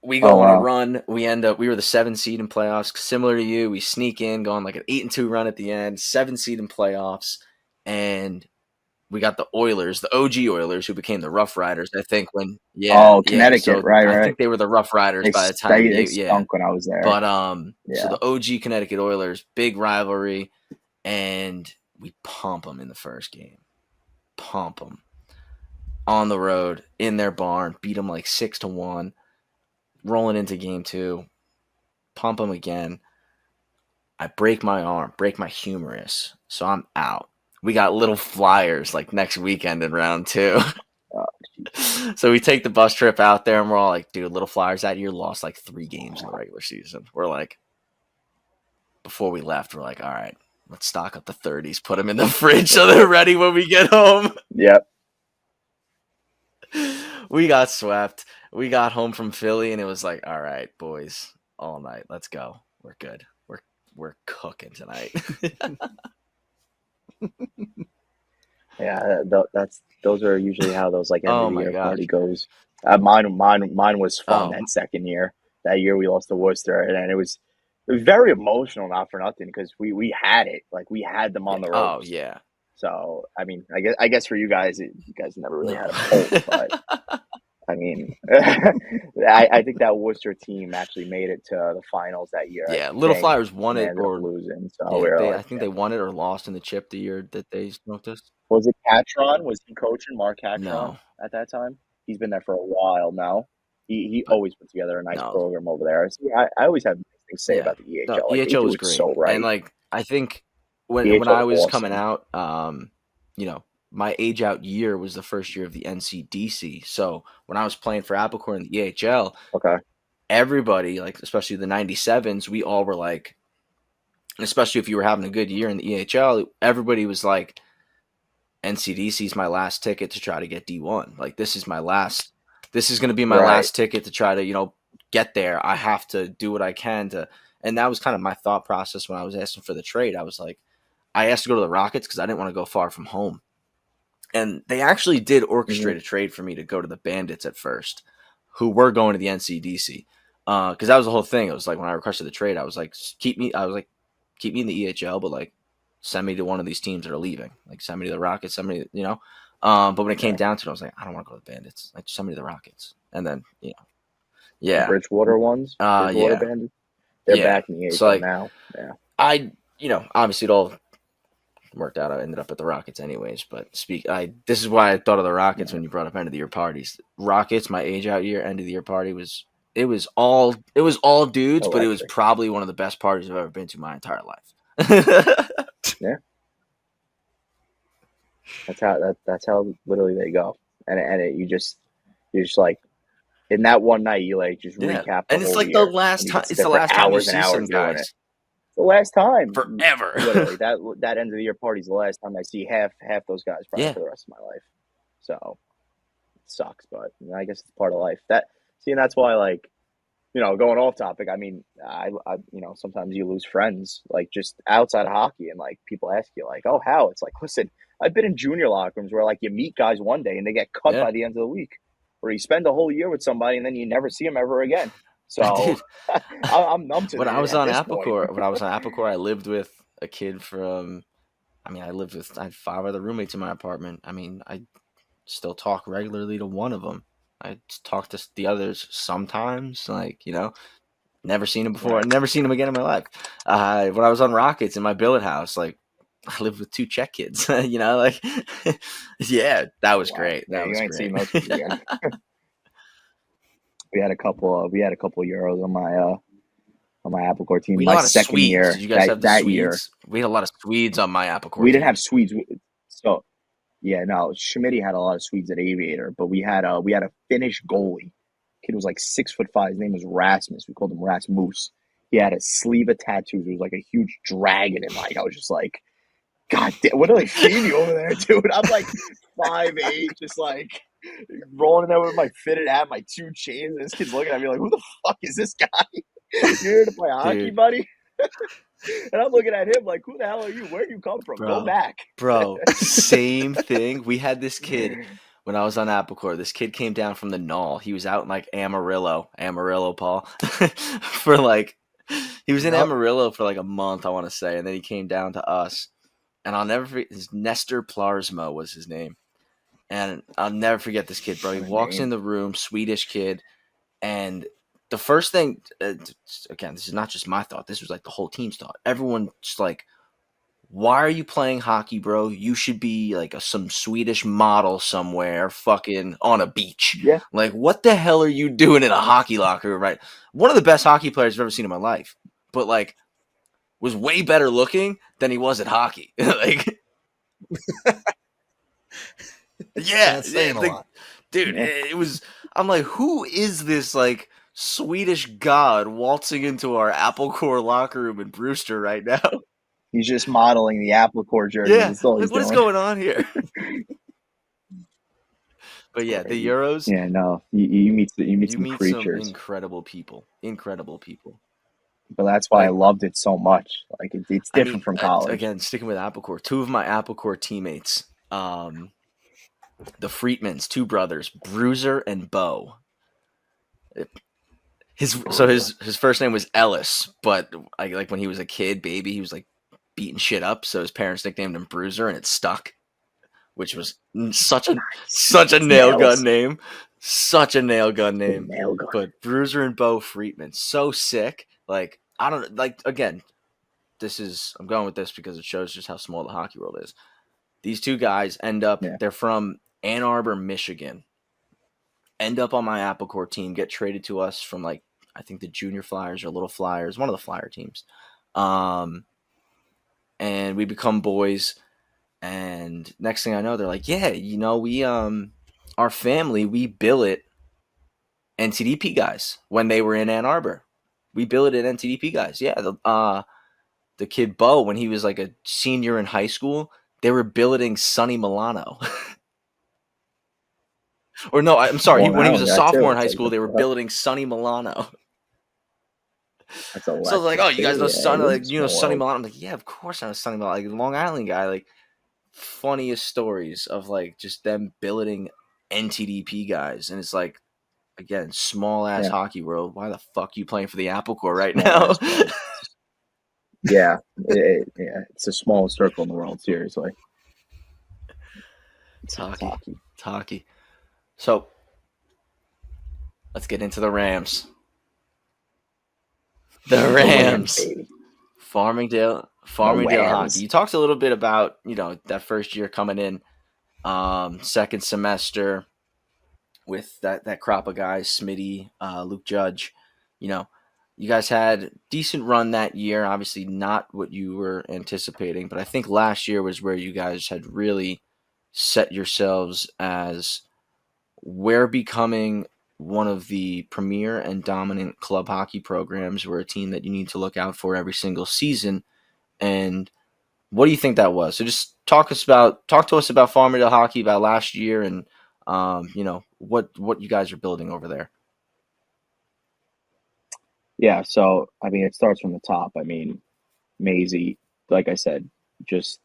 Speaker 1: we
Speaker 2: Oh
Speaker 1: go on a
Speaker 2: wow.
Speaker 1: run. We were the 7 seed in playoffs, similar to you. We sneak in, go on like an 8-2 run at the end, 7 seed in playoffs, and we got the Oilers, the OG Oilers, who became the Rough Riders. I think
Speaker 2: Oh,
Speaker 1: yeah.
Speaker 2: Connecticut,
Speaker 1: So
Speaker 2: right,
Speaker 1: I
Speaker 2: right.
Speaker 1: think they were the Rough Riders
Speaker 2: They
Speaker 1: by the time
Speaker 2: they
Speaker 1: yeah.
Speaker 2: stunk when I was there.
Speaker 1: But so
Speaker 2: Yeah.
Speaker 1: the OG Connecticut Oilers, big rivalry, and we pump them in the first game. Pump them on the road in their barn, beat them like 6-1. Rolling into game 2, pump them again. I break my arm, break my humerus, so I'm out. We got little flyers like next weekend in round 2. So we take the bus trip out there, and we're all like, dude, little flyers that year lost like 3 games in the regular season. We're like, before we left, we're like, all right, let's stock up the 30s, put them in the fridge so they're ready when we get home.
Speaker 2: Yep.
Speaker 1: We got swept. We got home from Philly, and it was like, all right, boys, all night, let's go. We're good. We're cooking tonight.
Speaker 2: Yeah, those are usually how those like end
Speaker 1: Oh
Speaker 2: of the
Speaker 1: my
Speaker 2: year
Speaker 1: gosh.
Speaker 2: party goes. Mine was fun
Speaker 1: Oh.
Speaker 2: that second year. That year we lost to Worcester, and it was very emotional, not for nothing, because we had it, like we had them on the
Speaker 1: Oh
Speaker 2: ropes.
Speaker 1: yeah.
Speaker 2: So I mean, I guess for you guys, you guys never really
Speaker 1: No.
Speaker 2: had a pulse, but I mean, I think that Worcester team actually made it to the finals that year. I
Speaker 1: Yeah,
Speaker 2: think
Speaker 1: Little Flyers won
Speaker 2: they
Speaker 1: it,
Speaker 2: ended up
Speaker 1: or
Speaker 2: losing. So we
Speaker 1: yeah,
Speaker 2: were
Speaker 1: I
Speaker 2: like,
Speaker 1: think
Speaker 2: yeah.
Speaker 1: they won it or lost in the chip the year that they smoked us.
Speaker 2: Was it Catron? Was he coaching Mark Catron
Speaker 1: No,
Speaker 2: at that time? He's been there for a while now. He
Speaker 1: but
Speaker 2: always put together a nice
Speaker 1: no,
Speaker 2: program over there. See, I always have nice things to say
Speaker 1: yeah,
Speaker 2: about the
Speaker 1: no.
Speaker 2: EHL. Like they
Speaker 1: EHO
Speaker 2: do
Speaker 1: was
Speaker 2: it
Speaker 1: great,
Speaker 2: so
Speaker 1: and
Speaker 2: right.
Speaker 1: like I think when
Speaker 2: EHL
Speaker 1: I
Speaker 2: is
Speaker 1: was coming
Speaker 2: awesome.
Speaker 1: out, my age out year was the first year of the NCDC. So when I was playing for Applecore in the EHL,
Speaker 2: Okay.
Speaker 1: everybody, like especially the 97s, we all were like, especially if you were having a good year in the EHL, everybody was like, NCDC is my last ticket to try to get D1. Like this is going to be my
Speaker 2: Right.
Speaker 1: last ticket to try to, get there. I have to do what I can to, and that was kind of my thought process when I was asking for the trade. I was like, I asked to go to the Rockets because I didn't want to go far from home. And they actually did orchestrate a trade for me to go to the Bandits at first, who were going to the NCDC. Because that was the whole thing. It was like when I requested the trade, I was like, keep me in the EHL, but like send me to one of these teams that are leaving. Like send me to the Rockets, send me, But when it came down to it, I was like, I don't want to go to the Bandits. Like send me to the Rockets. And then,
Speaker 2: The
Speaker 1: yeah.
Speaker 2: Bridgewater ones, Bridgewater
Speaker 1: Yeah.
Speaker 2: Bandits. They're
Speaker 1: Yeah.
Speaker 2: back in the
Speaker 1: So
Speaker 2: EHL
Speaker 1: like
Speaker 2: now. Yeah.
Speaker 1: obviously it all worked out. I ended up at the Rockets anyways, but this is why I thought of the Rockets when you brought up end of the year parties. Rockets, my age out year, end of the year party was all dudes, but it was
Speaker 2: Electric.
Speaker 1: probably one of the best parties I've ever been to my entire life.
Speaker 2: Yeah. That's how literally they go. And you're just like in that one night you like just
Speaker 1: Yeah.
Speaker 2: recap the
Speaker 1: And it's
Speaker 2: whole
Speaker 1: like the
Speaker 2: year.
Speaker 1: last
Speaker 2: And you
Speaker 1: time
Speaker 2: can sit
Speaker 1: it's
Speaker 2: there
Speaker 1: the
Speaker 2: for
Speaker 1: last time you
Speaker 2: hours and
Speaker 1: see some
Speaker 2: hours doing it.
Speaker 1: guys.
Speaker 2: The last time.
Speaker 1: Forever.
Speaker 2: Literally. That end of the year party is the last time I see half those guys probably
Speaker 1: Yeah.
Speaker 2: for the rest of my life. So it sucks, but I guess it's part of life. And that's why like, going off topic, I mean, I sometimes you lose friends like just outside of hockey, and like people ask you like, oh, how? It's like, listen, I've been in junior locker rooms where like you meet guys one day and they get cut by the end of the week, or you spend a whole year with somebody and then you never see them ever again. So
Speaker 1: Dude,
Speaker 2: I'm numb to
Speaker 1: when I
Speaker 2: it
Speaker 1: was
Speaker 2: at
Speaker 1: on
Speaker 2: this point.
Speaker 1: Applecore, I lived with a kid from I had 5 other roommates in my apartment. I mean, I still talk regularly to one of them. I talk to the others sometimes, like, never seen him before.
Speaker 2: Right.
Speaker 1: Never seen him again in my life. When I was on Rockets in my billet house, like, I lived with two Czech kids. Like yeah, that was
Speaker 2: Wow.
Speaker 1: great.
Speaker 2: Yeah,
Speaker 1: That
Speaker 2: you
Speaker 1: was
Speaker 2: ain't seen
Speaker 1: great.
Speaker 2: those kids again. We had a couple. We had a couple Euros on my Apple Core team.
Speaker 1: We had a
Speaker 2: My
Speaker 1: lot of
Speaker 2: second
Speaker 1: Swedes. Did
Speaker 2: year,
Speaker 1: you guys have the
Speaker 2: that year,
Speaker 1: Swedes? We had a lot of Swedes on my Apple Core
Speaker 2: we didn't
Speaker 1: team.
Speaker 2: have Swedes. So yeah, no, Schmidt had a lot of Swedes at Aviator, but we had a Finnish goalie. Kid was like 6'5". His name was Rasmus. We called him Rasmus. He had a sleeve of tattoos. It was like a huge dragon, and like I was just like, God damn, what are they feeding you over there, dude? I'm like 5'8", just like rolling in there with my fitted hat, my two chains, and this kid's looking at me like, who the fuck is this guy? You're here to play hockey,
Speaker 1: Dude,
Speaker 2: buddy? And I'm looking at him like, who the hell are you? Where you come from? Go
Speaker 1: bro.
Speaker 2: back.
Speaker 1: Bro, same thing. We had this kid when I was on Apple Core. This kid came down from the Knoll. He was out in like Amarillo, Paul, for like he was in
Speaker 2: Yep.
Speaker 1: Amarillo for like a month, I want to say, and then he came down to us. And I'll never forget. Nestor Plarsmo was his name, and I'll never forget this kid, bro. He
Speaker 2: What a
Speaker 1: walks
Speaker 2: name.
Speaker 1: in the room, Swedish kid, and the first thing, again, this is not just my thought. This was like the whole team's thought. Everyone just like, why are you playing hockey, bro? You should be like some Swedish model somewhere, fucking on a beach.
Speaker 2: Yeah.
Speaker 1: Like, what the hell are you doing in a hockey locker room, right? One of the best hockey players I've ever seen in my life, but like, was way better looking than he was at hockey. Like, yeah,
Speaker 3: That's saying a
Speaker 1: like,
Speaker 3: lot.
Speaker 1: dude,
Speaker 2: Yeah.
Speaker 1: it was. I'm like, who is this like Swedish god waltzing into our Apple Core locker room in Brewster right now?
Speaker 2: He's just modeling the Apple Core jerseys.
Speaker 1: Yeah,
Speaker 2: That's all
Speaker 1: like
Speaker 2: he's
Speaker 1: what is
Speaker 2: doing.
Speaker 1: going on here? But yeah, the
Speaker 2: Crazy.
Speaker 1: Euros,
Speaker 2: Yeah, no, you meet
Speaker 1: you
Speaker 2: some
Speaker 1: meet some
Speaker 2: creatures,
Speaker 1: incredible people. Incredible people.
Speaker 2: but that's why I
Speaker 1: Like,
Speaker 2: loved it so much. Like it's
Speaker 1: I
Speaker 2: different
Speaker 1: mean,
Speaker 2: from college.
Speaker 1: again, sticking with Apple Core, two of my Apple Core teammates, the Freetmans, two brothers, Bruiser and Bo. His first name was Ellis, but like when he was a kid, baby, he was like beating shit up, so his parents nicknamed him Bruiser, and it stuck, which was such a nail gun
Speaker 2: Nails.
Speaker 1: name, such a nail gun name.
Speaker 2: Nail gun.
Speaker 1: But Bruiser and Bo Freetman, so sick. Like I don't like again. I'm going with this because it shows just how small the hockey world is. These two guys
Speaker 2: Yeah.
Speaker 1: they're from Ann Arbor, Michigan. End up on my Apple Core team, get traded to us from like I think the Junior Flyers or Little Flyers, one of the Flyer teams. And we become boys. And next thing I know, they're like, yeah, we our family, we billet NTDP guys when they were in Ann Arbor. We billeted NTDP guys. Yeah, the kid Bo, when he was like a senior in high school, they were billeting Sonny Milano. Or no, I'm sorry,
Speaker 2: Long
Speaker 1: when he was a
Speaker 2: Island guy too.
Speaker 1: sophomore in
Speaker 2: It's
Speaker 1: high
Speaker 2: like
Speaker 1: school, they were billeting Sonny Milano.
Speaker 2: that's
Speaker 1: So I was like,
Speaker 2: electric
Speaker 1: oh, you guys
Speaker 2: too.
Speaker 1: know
Speaker 2: Yeah,
Speaker 1: Sonny,
Speaker 2: it is a
Speaker 1: like
Speaker 2: small
Speaker 1: Sonny
Speaker 2: world.
Speaker 1: Milano. I'm like, yeah, of course I know Sonny Milano, like Long Island guy. Like funniest stories of like just them billeting NTDP guys, and it's like again, small ass
Speaker 2: Yeah.
Speaker 1: hockey world. Why the fuck you playing for the Apple Core right
Speaker 2: Small
Speaker 1: now?
Speaker 2: ass world. Yeah, yeah, it's the smallest circle in the world. Seriously,
Speaker 1: It's
Speaker 2: it's
Speaker 1: hockey.
Speaker 2: hockey.
Speaker 1: It's hockey. So let's get into the Rams. The Rams.
Speaker 2: Baby.
Speaker 1: Farmingdale
Speaker 2: Rams.
Speaker 1: hockey. You talked a little bit about, that first year coming in, second semester with that crop of guys, Smitty, Luke Judge. You guys had decent run that year. Obviously not what you were anticipating, but I think last year was where you guys had really set yourselves as we're becoming one of the premier and dominant club hockey programs. We're a team that you need to look out for every single season. And what do you think that was? So just talk to us about Farmingdale hockey, about last year, and what you guys are building over there.
Speaker 2: Yeah, so I mean, it starts from the top. I mean, Maisie, like I said, just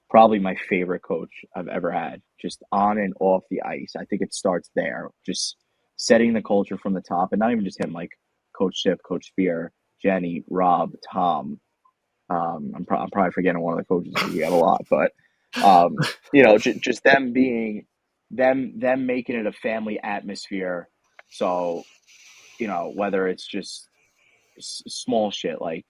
Speaker 2: probably my favorite coach I've ever had, just on and off the ice. I think it starts there, just setting the culture from the top, and not even just him, like Coach Ship, Coach Spear, Jenny, Rob, Tom. I'm probably forgetting one of the coaches because we have a lot, but just them being them making it a family atmosphere. So whether it's just small shit like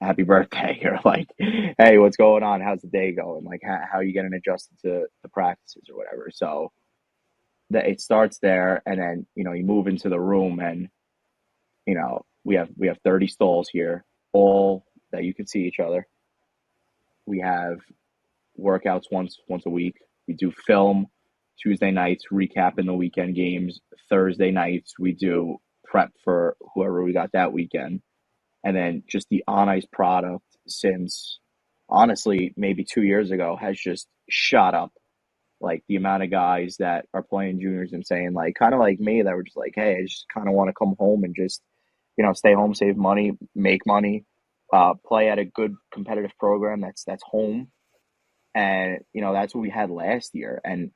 Speaker 2: happy birthday, or like, hey, what's going on? How's the day going? Like, how are you getting adjusted to the practices or whatever? So that it starts there, and then you move into the room, and we have 30 stalls here, all that you can see each other. We have workouts once a week. We do film Tuesday nights, recapping the weekend games. Thursday nights we do prep for whoever we got that weekend. And then just the on ice product, since honestly maybe 2 years ago, has just shot up. Like the amount of guys that are playing juniors and saying, like, kind of like me, that were just like, hey, I just kind of want to come home and just stay home, save money, make money, play at a good competitive program that's home. And that's what we had last year. And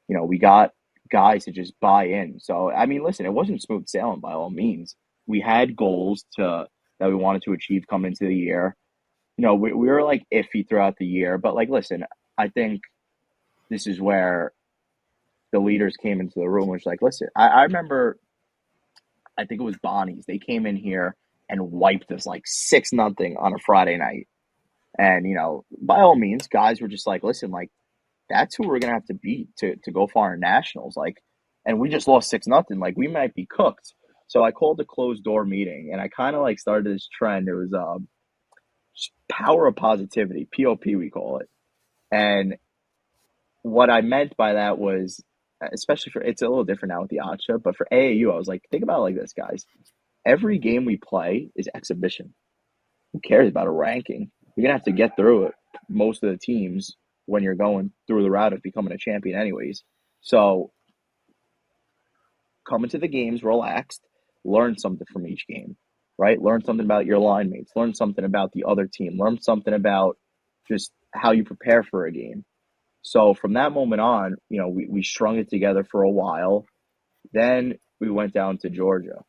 Speaker 2: we got guys to just buy in. So I mean, listen, it wasn't smooth sailing by all means. We had goals that we wanted to achieve coming into the year. We were like iffy throughout the year, but like, listen, I think this is where the leaders came into the room, which like, listen, I remember, I think it was Bonnie's. They came in here and wiped us like 6-0 on a Friday night. And, by all means, guys were just like, listen, like, that's who we're gonna have to beat to go far in nationals. Like, and we just lost 6-0. Like, we might be cooked. So I called a closed door meeting, and I kind of like started this trend. It was just power of positivity, POP we call it. And what I meant by that was, especially for, it's a little different now with the Acha, but for AAU, I was like, think about it like this, guys. Every game we play is exhibition. Who cares about a ranking? You're gonna have to get through it. Most of the teams, when you're going through the route of becoming a champion anyways. So come into the games relaxed, learn something from each game, right? Learn something about your line mates, learn something about the other team, learn something about just how you prepare for a game. So from that moment on, we strung it together for a while. Then we went down to Georgia.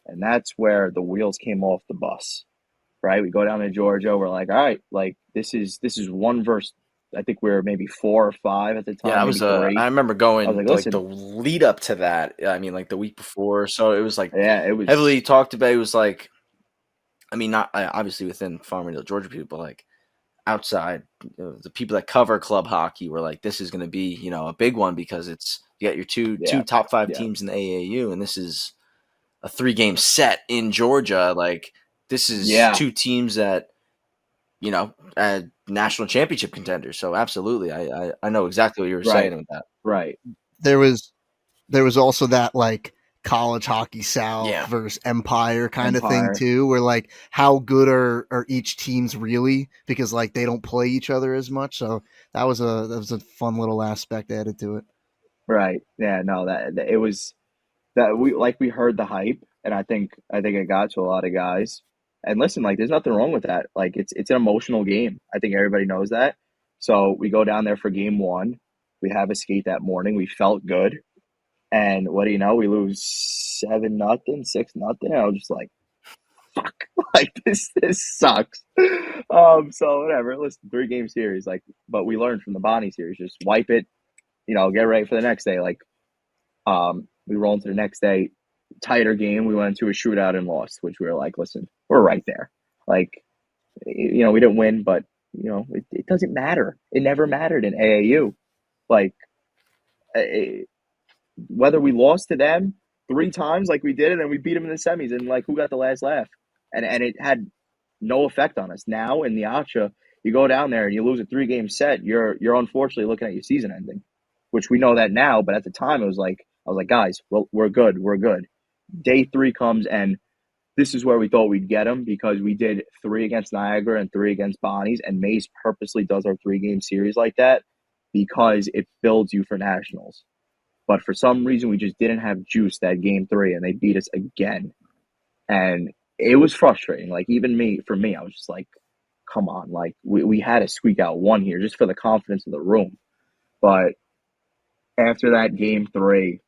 Speaker 2: And that's where the wheels came off the bus. Right? We go down to Georgia. We're like, all right, like this is one verse. I think we were maybe 4 or 5 at the time,
Speaker 1: Yeah, I
Speaker 2: maybe
Speaker 1: was.
Speaker 2: 3.
Speaker 1: I remember
Speaker 2: I was
Speaker 1: going
Speaker 2: like,
Speaker 1: like the
Speaker 2: listen,
Speaker 1: lead up to that. I mean, like the week before. So it was like
Speaker 2: yeah, it
Speaker 1: heavily
Speaker 2: was,
Speaker 1: talked about. It was like, I mean, not obviously within Farmingdale, Georgia people, but like outside, the people that cover club hockey were like, this is going to be a big one because it's you got your two
Speaker 2: yeah,
Speaker 1: top 5
Speaker 2: yeah,
Speaker 1: teams in the AAU, and this is a 3-game set in Georgia. Like this is
Speaker 2: yeah,
Speaker 1: 2 teams that national championship contenders. So absolutely, I know exactly what you were
Speaker 2: right,
Speaker 1: saying with that.
Speaker 2: right,
Speaker 3: There was also that like college hockey South
Speaker 1: Yeah,
Speaker 3: versus Empire kind of thing
Speaker 2: Empire,
Speaker 3: too, where like how good are each teams really, because like they don't play each other as much. So that was a fun little aspect added to it.
Speaker 2: right, yeah, no, that it was that we heard the hype, and I think it got to a lot of guys. And listen, like, there's nothing wrong with that. Like, it's an emotional game. I think everybody knows that. So we go down there for game 1. We have a skate that morning. We felt good. And what do you know? We lose 7-0, 6-0. I was just like, fuck, like this sucks. So whatever. Listen, 3-game series, like, but we learned from the Bonnie series, just wipe it. Get ready for the next day. Like, we roll into the next day, tighter game. We went into a shootout and lost, which we were like, listen, we're right there. Like, we didn't win, but it doesn't matter. It never mattered in AAU. Like, eh, whether we lost to them 3 times like we did, and then we beat them in the semis, and like who got the last laugh, and it had no effect on us. Now in the Acha, you go down there and you lose a 3-game set, you're unfortunately looking at your season ending, which we know that now. But at the time, it was like I was like, guys, we're good, we're good. Day 3 comes, and this is where we thought we'd get them because we did 3 against Niagara and 3 against Bonnie's, and Mace purposely does our 3-game series like that because it builds you for nationals. But for some reason, we just didn't have juice that game 3, and they beat us again. And it was frustrating. Like, even for me, I was just like, come on. Like, we had to squeak out 1 here just for the confidence of the room. But after that game 3,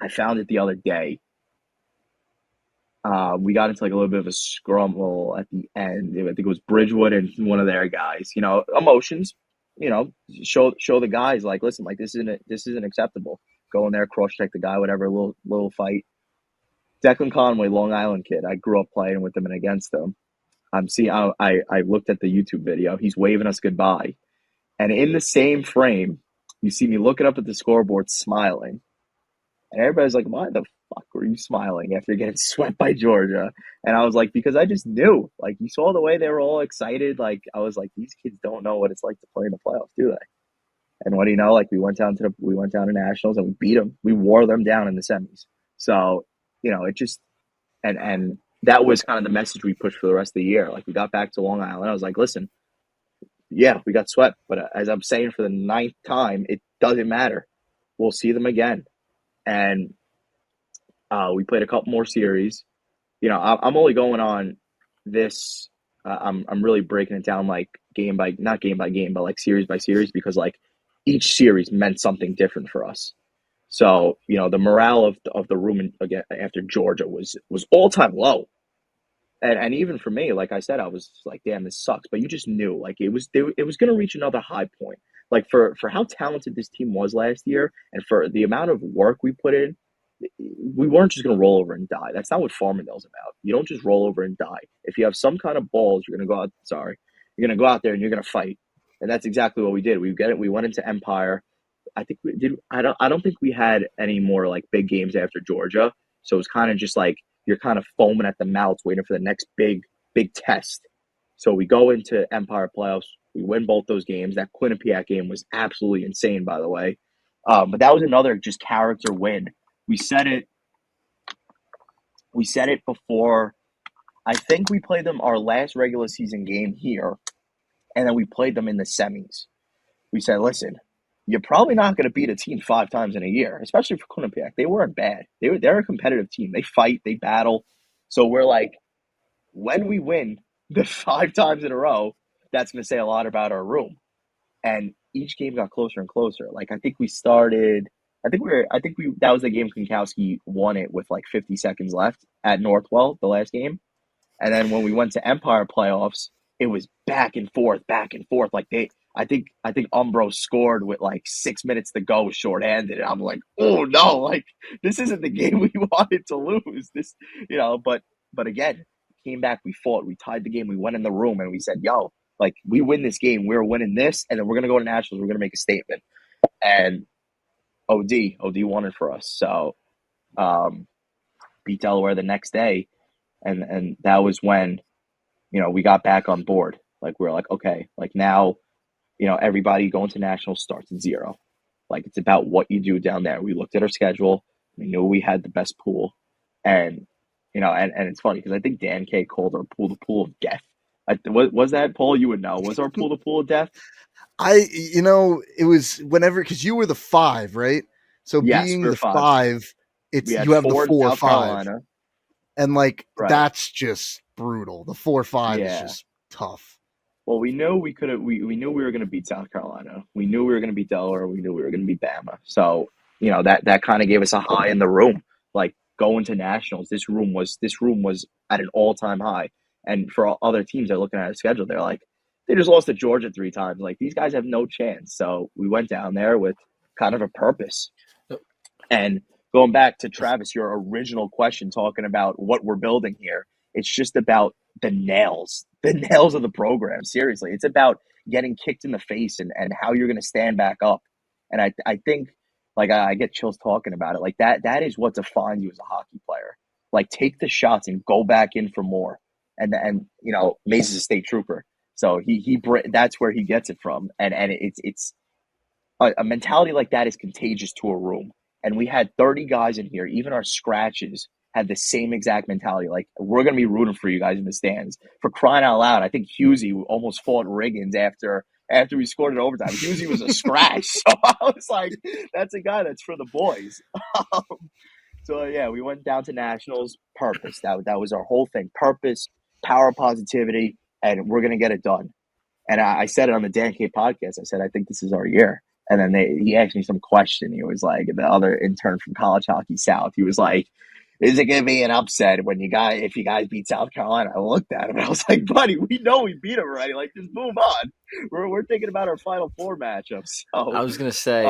Speaker 2: I found it the other day. We got into like a little bit of a scrumble at the end. I think it was Bridgewood and one of their guys. Emotions. Show the guys like, listen, like this isn't acceptable. Go in there, cross check the guy, whatever. Little fight. Declan Conway, Long Island kid. I grew up playing with him and against him. I looked at the YouTube video. He's waving us goodbye, and in the same frame, you see me looking up at the scoreboard, smiling, and everybody's like, "Why the fuck were you smiling after getting swept by Georgia?" And I was like, "Because I just knew. Like, you saw the way they were all excited. Like, I was like, these kids don't know what it's like to play in the playoffs, do they?" And what do you know? Like, we went down to nationals and we beat them. We wore them down in the semis. So, it just and that was kind of the message we pushed for the rest of the year. Like, we got back to Long Island. I was like, listen, yeah, we got swept, but as I'm saying for the ninth time, it doesn't matter. We'll see them again. And we played a couple more series. I'm only going on this. I'm really breaking it down like not game by game, but like series by series, because like each series meant something different for us. So the morale of the room again after Georgia was all time low, and even for me, like I said, I was like, damn, this sucks. But you just knew like it was going to reach another high point. Like for how talented this team was last year, and for the amount of work we put in, we weren't just going to roll over and die. That's not what Farmingdale's about. You don't just roll over and die. If you have some kind of balls, you're going to go out. Sorry, you're going to go out there and you're going to fight. And that's exactly what we did. We went into Empire. I think we did. I don't think we had any more like big games after Georgia. So it was kind of just like you're kind of foaming at the mouth, waiting for the next big test. So we go into Empire playoffs. We win both those games. That Quinnipiac game was absolutely insane, by the way. But that was another just character win. We said it before. I think we played them our last regular season game here, and then we played them in the semis. We said, listen, you're probably not going to beat a team 5 times in a year, especially for Quinnipiac. They weren't bad. They're a competitive team. They fight, they battle. So we're like, when we win the 5 times in a row, that's going to say a lot about our room. And each game got closer and closer. Like I think that was the game Kronkowski won it with like 50 seconds left at Northwell, the last game. And then when we went to Empire playoffs, it was back and forth. Like I think Umbro scored with like 6 minutes to go, shorthanded. And I'm like, oh no, like this isn't the game we wanted to lose. But again, came back, we fought, we tied the game, we went in the room and we said, yo, like we win this game, we're winning this, and then we're gonna go to nationals, we're gonna make a statement. And OD won it for us. So beat Delaware the next day, and that was when we got back on board. Like we were like, okay, like now everybody going to nationals starts at 0. Like it's about what you do down there. We looked at our schedule, we knew we had the best pool, and and it's funny because I think Dan K called our pool the pool of death. Was that, Paul? You would know. Was our pool the pool of death?
Speaker 3: It was whenever, because you were the 5, right? So
Speaker 2: yes,
Speaker 3: being
Speaker 2: we're
Speaker 3: the
Speaker 2: 5,
Speaker 3: 5, you have the 4
Speaker 2: South
Speaker 3: 5,
Speaker 2: Carolina.
Speaker 3: and like
Speaker 2: Right.
Speaker 3: That's just brutal. The 4-5 is just tough.
Speaker 2: Well, we knew we could have. We knew we were going to beat South Carolina. We knew we were going to beat Delaware. We knew we were going to beat Bama. So that kind of gave us a high in the room. Like going to nationals, this room was at an all-time high. And for other teams that are looking at a schedule, they're like, they just lost to Georgia 3 times. Like these guys have no chance. So we went down there with kind of a purpose. And going back to Travis, your original question, talking about what we're building here, it's just about the nails of the program. Seriously, it's about getting kicked in the face and how you're going to stand back up. And I think, like, I get chills talking about it. Like that is what defines you as a hockey player. Like take the shots and go back in for more. And Mays is a state trooper, so that's where he gets it from. And it's a mentality like that is contagious to a room. And we had 30 guys in here. Even our scratches had the same exact mentality. Like, we're going to be rooting for you guys in the stands. For crying out loud, I think Husey almost fought Riggins after we scored in overtime. Husey was a scratch. So I was like, that's a guy that's for the boys. So, yeah, we went down to nationals. Purpose. That was our whole thing. Purpose, power, positivity, and we're going to get it done. And I said it on the Dan K podcast. I said, I think this is our year. And then he asked me some question. He was like, the other intern from College Hockey South, he was like, is it going to be an upset if you guys beat South Carolina? I looked at him and I was like, buddy, we know we beat them already. Like, just move on. We're thinking about our Final Four matchups. So
Speaker 1: I was gonna say,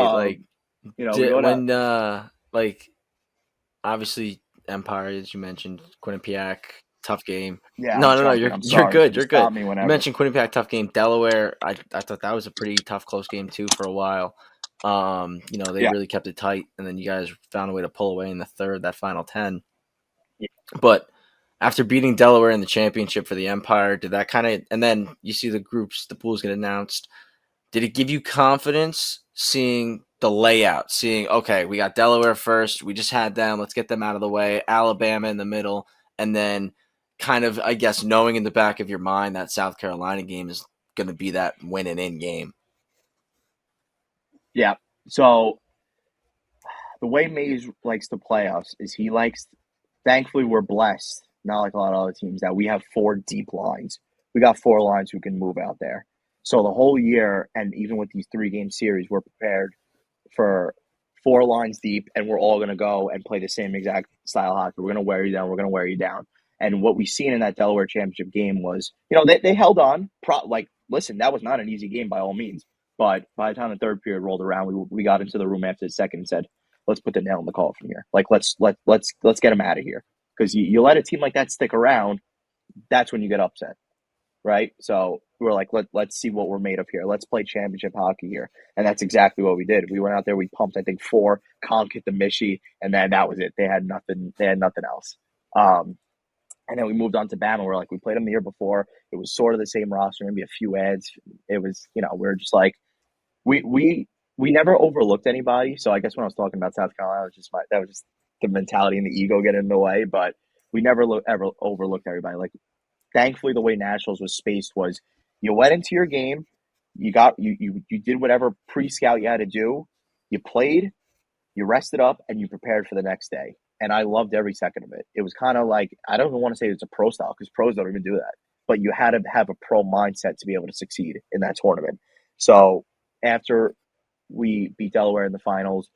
Speaker 2: obviously
Speaker 1: Empire, as you mentioned, Quinnipiac, tough game.
Speaker 2: Yeah, I'm
Speaker 1: No,
Speaker 2: jumping. I'm
Speaker 1: you're
Speaker 2: sorry.
Speaker 1: good. You're
Speaker 2: Just
Speaker 1: good.
Speaker 2: stop me
Speaker 1: You
Speaker 2: whenever.
Speaker 1: mentioned Quinnipiac, tough game. Delaware, I thought that was a pretty tough, close game too for a while. They
Speaker 2: Yeah.
Speaker 1: really kept it tight, and then you guys found a way to pull away in the third, that final 10.
Speaker 2: Yeah.
Speaker 1: But after beating Delaware in the championship for the Empire, did that kind of, and then you see the pools get announced. Did it give you confidence seeing the layout, seeing, okay, we got Delaware first, we just had them, let's get them out of the way, Alabama in the middle, and then kind of, I guess, knowing in the back of your mind that South Carolina game is going to be that win and in game?
Speaker 2: Yeah. So the way Mays likes to play us is thankfully, we're blessed, not like a lot of other teams, that we have 4 deep lines. We got 4 lines who can move out there. So the whole year, and even with these 3-game series, we're prepared for 4 lines deep, and we're all going to go and play the same exact style hockey. We're going to wear you down. We're going to wear you down. And what we seen in that Delaware championship game was, they held on. Listen, that was not an easy game by all means. But by the time the third period rolled around, we got into the room after the second and said, let's put the nail in the coffin here. Like, let's get them out of here. Because you let a team like that stick around, that's when you get upset, right? So we're like, let's see what we're made of here. Let's play championship hockey here. And that's exactly what we did. We went out there, we pumped, I think, 4, Conk hit the Michie, and then that was it. They had nothing else. And then we moved on to Bama. We're like, we played them the year before. It was sort of the same roster, maybe a few ads. It was, we're just like, we never overlooked anybody. So I guess when I was talking about South Carolina, that was just the mentality and the ego getting in the way. But we never ever overlooked everybody. Like, thankfully, the way Nationals was spaced was you went into your game, you did whatever pre-scout you had to do, you played, you rested up, and you prepared for the next day. And I loved every second of it. It was kind of like, I don't even want to say it's a pro style because pros don't even do that. But you had to have a pro mindset to be able to succeed in that tournament. So after we beat Delaware in the finals,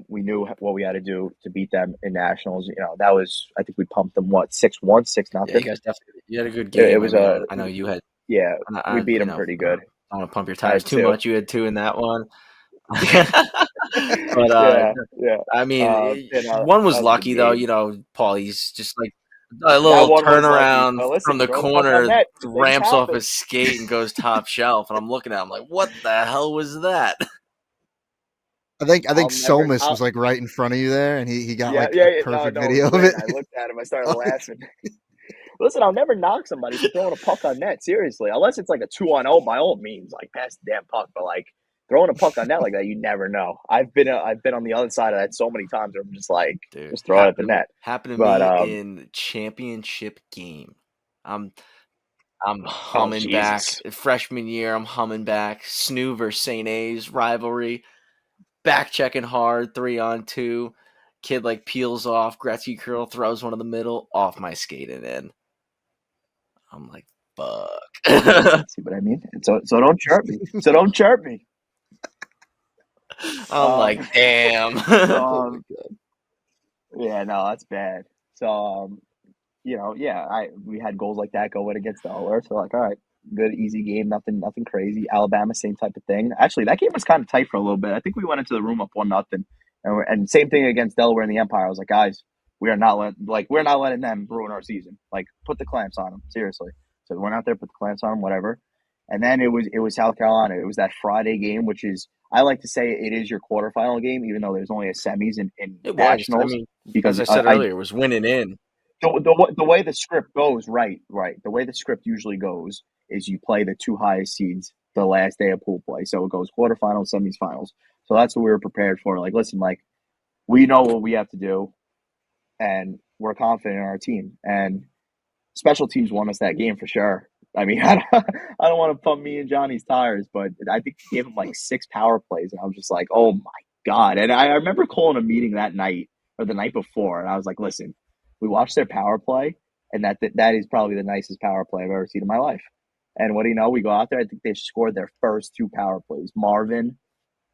Speaker 2: we knew what we had to do to beat them in nationals. That was, I think we pumped them 6-1, 6-0.
Speaker 1: Yeah, you guys definitely, you had a good game.
Speaker 2: It was
Speaker 1: I know you had.
Speaker 2: Yeah, we beat them pretty good.
Speaker 1: I don't want to pump your tires too
Speaker 2: 2.
Speaker 1: much. You had 2 in that one. But
Speaker 2: yeah.
Speaker 1: I mean,
Speaker 2: that
Speaker 1: one was
Speaker 2: was a
Speaker 1: lucky
Speaker 2: good
Speaker 1: though.
Speaker 2: game.
Speaker 1: Paulie's just like a
Speaker 2: That
Speaker 1: little
Speaker 2: one was lucky.
Speaker 1: turnaround
Speaker 2: But listen,
Speaker 1: from the
Speaker 2: throw the puck on
Speaker 1: corner,
Speaker 2: net. Things
Speaker 1: ramps off
Speaker 2: happen.
Speaker 1: his skate and goes top shelf. And I'm looking at him like, what the hell was that?
Speaker 3: I think
Speaker 2: I'll
Speaker 3: Somas
Speaker 2: never-
Speaker 3: was like right in front of you there, and he got a perfect
Speaker 2: no,
Speaker 3: video of
Speaker 2: great.
Speaker 3: it.
Speaker 2: I looked at him. I started laughing. Listen, I'll never knock somebody for throwing a puck on net. Seriously, unless it's like a 2-on-0, by all means, like pass the damn puck. But like throwing a puck on net like that, you never know. I've been on the other side of that so many times where I'm just like,
Speaker 1: Dude,
Speaker 2: just throw it at the net.
Speaker 1: Happened to
Speaker 2: But,
Speaker 1: me in the championship game. I'm humming back. Freshman year, I'm humming back. Snoo versus St. A's rivalry. Back checking hard, 3-on-2. Kid like peels off. Gretzky curl throws one in the middle off my skate and in. I'm like, fuck.
Speaker 2: See what I mean? So don't chirp me. So don't chirp me.
Speaker 1: I'm like, damn.
Speaker 2: Yeah, no, that's bad. So, we had goals like that going against Delaware. So like, all right, good, easy game, nothing crazy. Alabama, same type of thing. Actually, that game was kind of tight for a little bit. I think we went into the room up 1-0, and same thing against Delaware in the Empire. I was like, guys, we're not letting them ruin our season. Like, put the clamps on them, seriously. So we went out there, put the clamps on them, whatever. And then it was South Carolina. It was that Friday game, which is, I like to say, it is your quarterfinal game, even though there's only a semis in nationals.
Speaker 1: Was. I mean,
Speaker 2: because
Speaker 1: as I said earlier, it was winning in.
Speaker 2: The way the script goes, right. The way the script usually goes is you play the 2 highest seeds the last day of pool play. So it goes quarterfinals, semis, finals. So that's what we were prepared for. Like, listen, like, we know what we have to do, and we're confident in our team. And special teams won us that game for sure. I mean, I don't want to pump me and Johnny's tires, but I think we gave him like 6 power plays, and I was just like, oh my God. And I remember calling a meeting that night or the night before, and I was like, listen, we watched their power play, and that is probably the nicest power play I've ever seen in my life. And what do you know? We go out there. I think they scored their first 2 power plays. Marvin,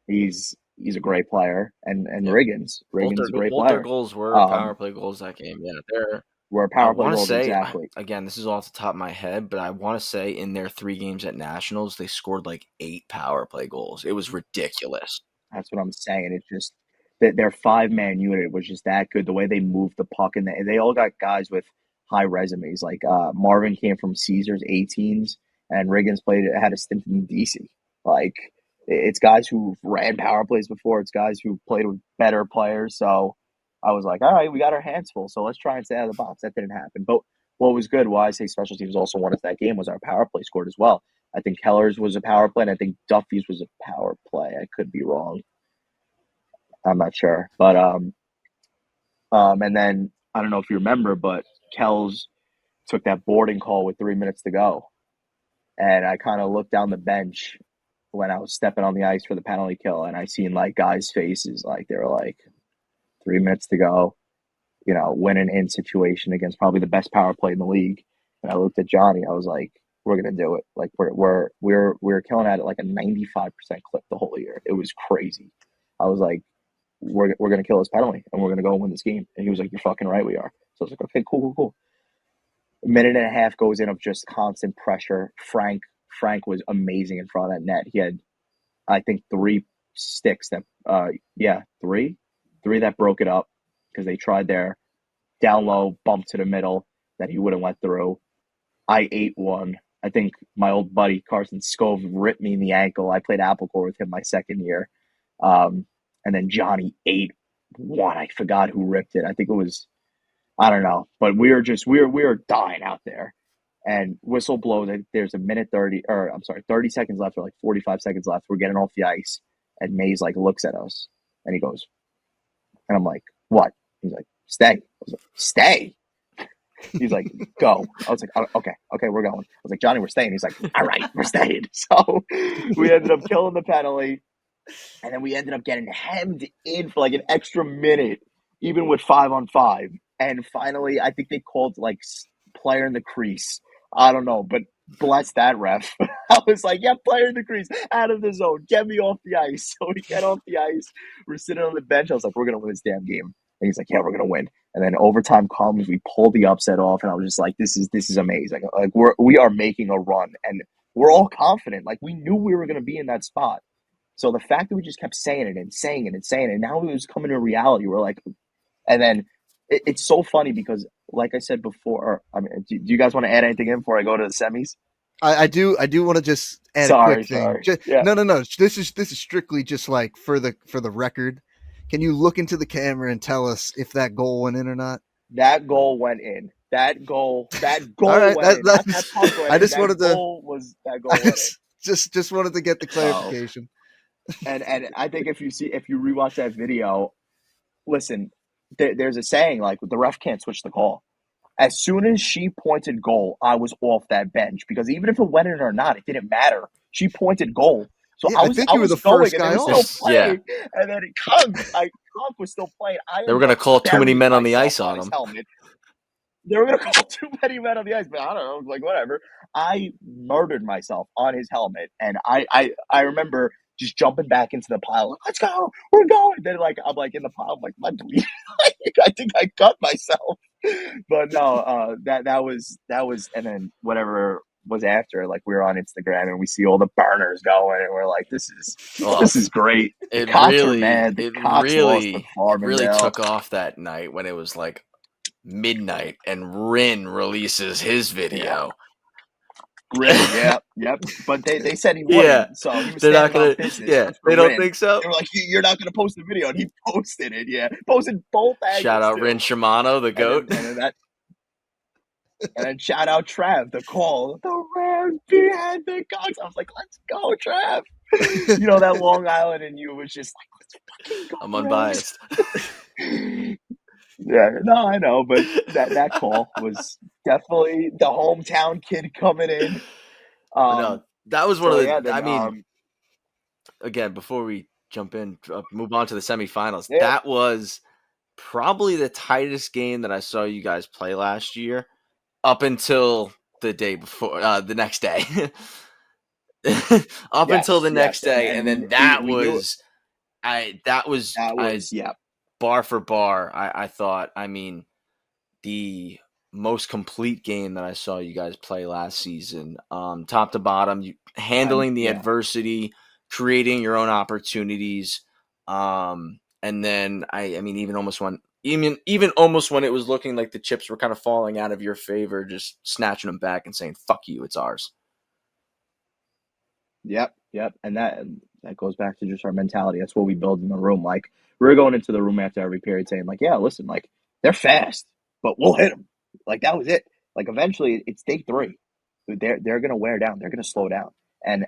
Speaker 2: he's a great player, and Riggins is a great player.
Speaker 1: Both their goals were power play goals that game. Yeah,
Speaker 2: were power play goals,
Speaker 1: say,
Speaker 2: exactly.
Speaker 1: Again, this is off the top of my head, but I want to say in their 3 games at nationals, they scored like 8 power play goals. It was ridiculous.
Speaker 2: That's what I'm saying. It's just their 5-man unit was just that good. The way they moved the puck, and they all got guys with high resumes. Like Marvin came from Caesars 18s, and Riggins had a stint in DC. Like it's guys who ran power plays before. It's guys who played with better players. So I was like, all right, we got our hands full. So let's try and stay out of the box. That didn't happen. But what was good, why I say special teams also won us that game, was our power play scored as well. I think Keller's was a power play, and I think Duffy's was a power play. I could be wrong. I'm not sure. But and then I don't know if you remember, but Kells took that boarding call with 3 minutes to go. And I kind of looked down the bench when I was stepping on the ice for the penalty kill, and I seen like guys' faces, like they were like 3 minutes to go, you know, win an in situation against probably the best power play in the league. And I looked at Johnny, I was like, we're gonna do it. Like we're killing at it like a 95% clip the whole year. It was crazy. I was like, we're gonna kill this penalty and we're gonna go and win this game. And he was like, you're fucking right, we are. So I was like, okay, cool. A minute and a half goes in of just constant pressure. Frank was amazing in front of that net. He had, I think, 3 sticks that, three that broke it up because they tried their down low bump to the middle that he wouldn't let through. I ate one. I think my old buddy Carson Scove ripped me in the ankle. I played Apple Core with him my second year. And then Johnny ate one. I forgot who ripped it. I think it was, I don't know. But we were dying out there. And whistle blows. There's a 30 seconds left, or like 45 seconds left. We're getting off the ice. And Mays like looks at us and he goes, and I'm like, what? He's like, stay. I was like, stay. He's like, go. I was like, oh, okay, we're going. I was like, Johnny, we're staying. He's like, all right, we're staying. So we ended up killing the penalty. And then we ended up getting hemmed in for like an extra minute, even with 5-on-5. And finally, I think they called like player in the crease. I don't know, but bless that ref. I was like, yeah, player in the crease, out of the zone, get me off the ice. So we get off the ice. We're sitting on the bench. I was like, we're going to win this damn game. And he's like, yeah, we're going to win. And then overtime comes, we pull the upset off, and I was just like, this is amazing. Like we are making a run, and we're all confident. Like we knew we were going to be in that spot. So the fact that we just kept saying it and saying it and saying it, now it was coming to reality. We're like, and then it's so funny because, like I said before, I mean, do you guys want to add anything in before I go to the semis?
Speaker 3: I do want to just add a quick thing.
Speaker 2: Yeah.
Speaker 3: No. This is strictly just like for the record. Can you look into the camera and tell us if that goal went in or not?
Speaker 2: That goal went in. That goal
Speaker 3: All right,
Speaker 2: went in.
Speaker 3: I just wanted to.
Speaker 2: That goal went in.
Speaker 3: Just wanted to get the clarification.
Speaker 2: And I think if you rewatch that video, listen, there's a saying like the ref can't switch the call. As soon as she pointed goal, I was off that bench because even if it went in or not, it didn't matter. She pointed goal. So
Speaker 3: yeah, I think you were the first guy off.
Speaker 2: Yeah. And then Conk was still playing.
Speaker 1: They were going to call too many men on the ice on him.
Speaker 2: Helmet. They were going to call too many men on the ice, but I don't know. Like, whatever. I murdered myself on his helmet. And I remember just jumping back into the pile. Like, let's go. We're going. Then, like, I'm like in the pile. I'm like, am I bleeding? I think I cut myself. But no, that was, and then whatever was after, like we were on Instagram and we see all the burners going and we're like, this is great.
Speaker 1: It really took off that night when it was like midnight and Rin releases his video.
Speaker 2: Rin, yep. But they said he wouldn't. Yeah. So he was
Speaker 1: not gonna. Yeah, they don't think so.
Speaker 2: They were like, you're not gonna post the video, and he posted it. Yeah, posted both angles.
Speaker 1: Shout out Rin Shimano, the goat.
Speaker 2: And then shout out Trav, the call. The Rams behind the Cox. I was like, let's go, Trav. You know, that Long Island in you was just like, let's fucking go.
Speaker 1: I'm unbiased.
Speaker 2: Yeah, no, I know, but that call was definitely the hometown kid coming in.
Speaker 1: No, that was one of the. Yeah, then, I mean, again, before we jump in, move on to the semifinals. Yeah. That was probably the tightest game that I saw you guys play last year. Up until the day before, the next day. Until the next day, and then that was bar for bar. I thought, I mean, the most complete game that I saw you guys play last season, top to bottom, handling the adversity, creating your own opportunities, and And then I mean, even almost when it was looking like the chips were kind of falling out of your favor, just snatching them back and saying, "Fuck you, it's ours."
Speaker 2: Yep, and that goes back to just our mentality. That's what we build in the room. Like we were going into the room after every period saying, like, yeah, listen, like they're fast, but we'll hit them. Like that was it. Like eventually, it's day three. They're gonna wear down. They're gonna slow down. And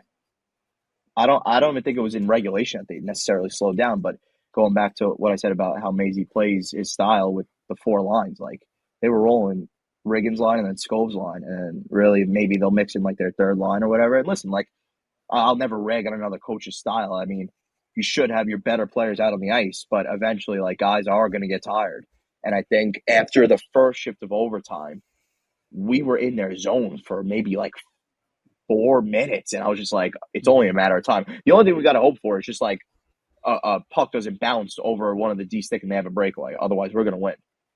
Speaker 2: I don't even think it was in regulation that they necessarily slowed down. But going back to what I said about how Maisie plays his style with the four lines, like they were rolling Riggins line and then Scove's line, and really maybe they'll mix in like their third line or whatever. And listen, like I'll never rag on another coach's style. I mean, you should have your better players out on the ice, but eventually, like guys are going to get tired. And I think after the first shift of overtime, we were in their zone for maybe like 4 minutes, and I was just like, it's only a matter of time. The only thing we got to hope for is just like a puck doesn't bounce over one of the D stick and they have a breakaway. Otherwise, we're going to win.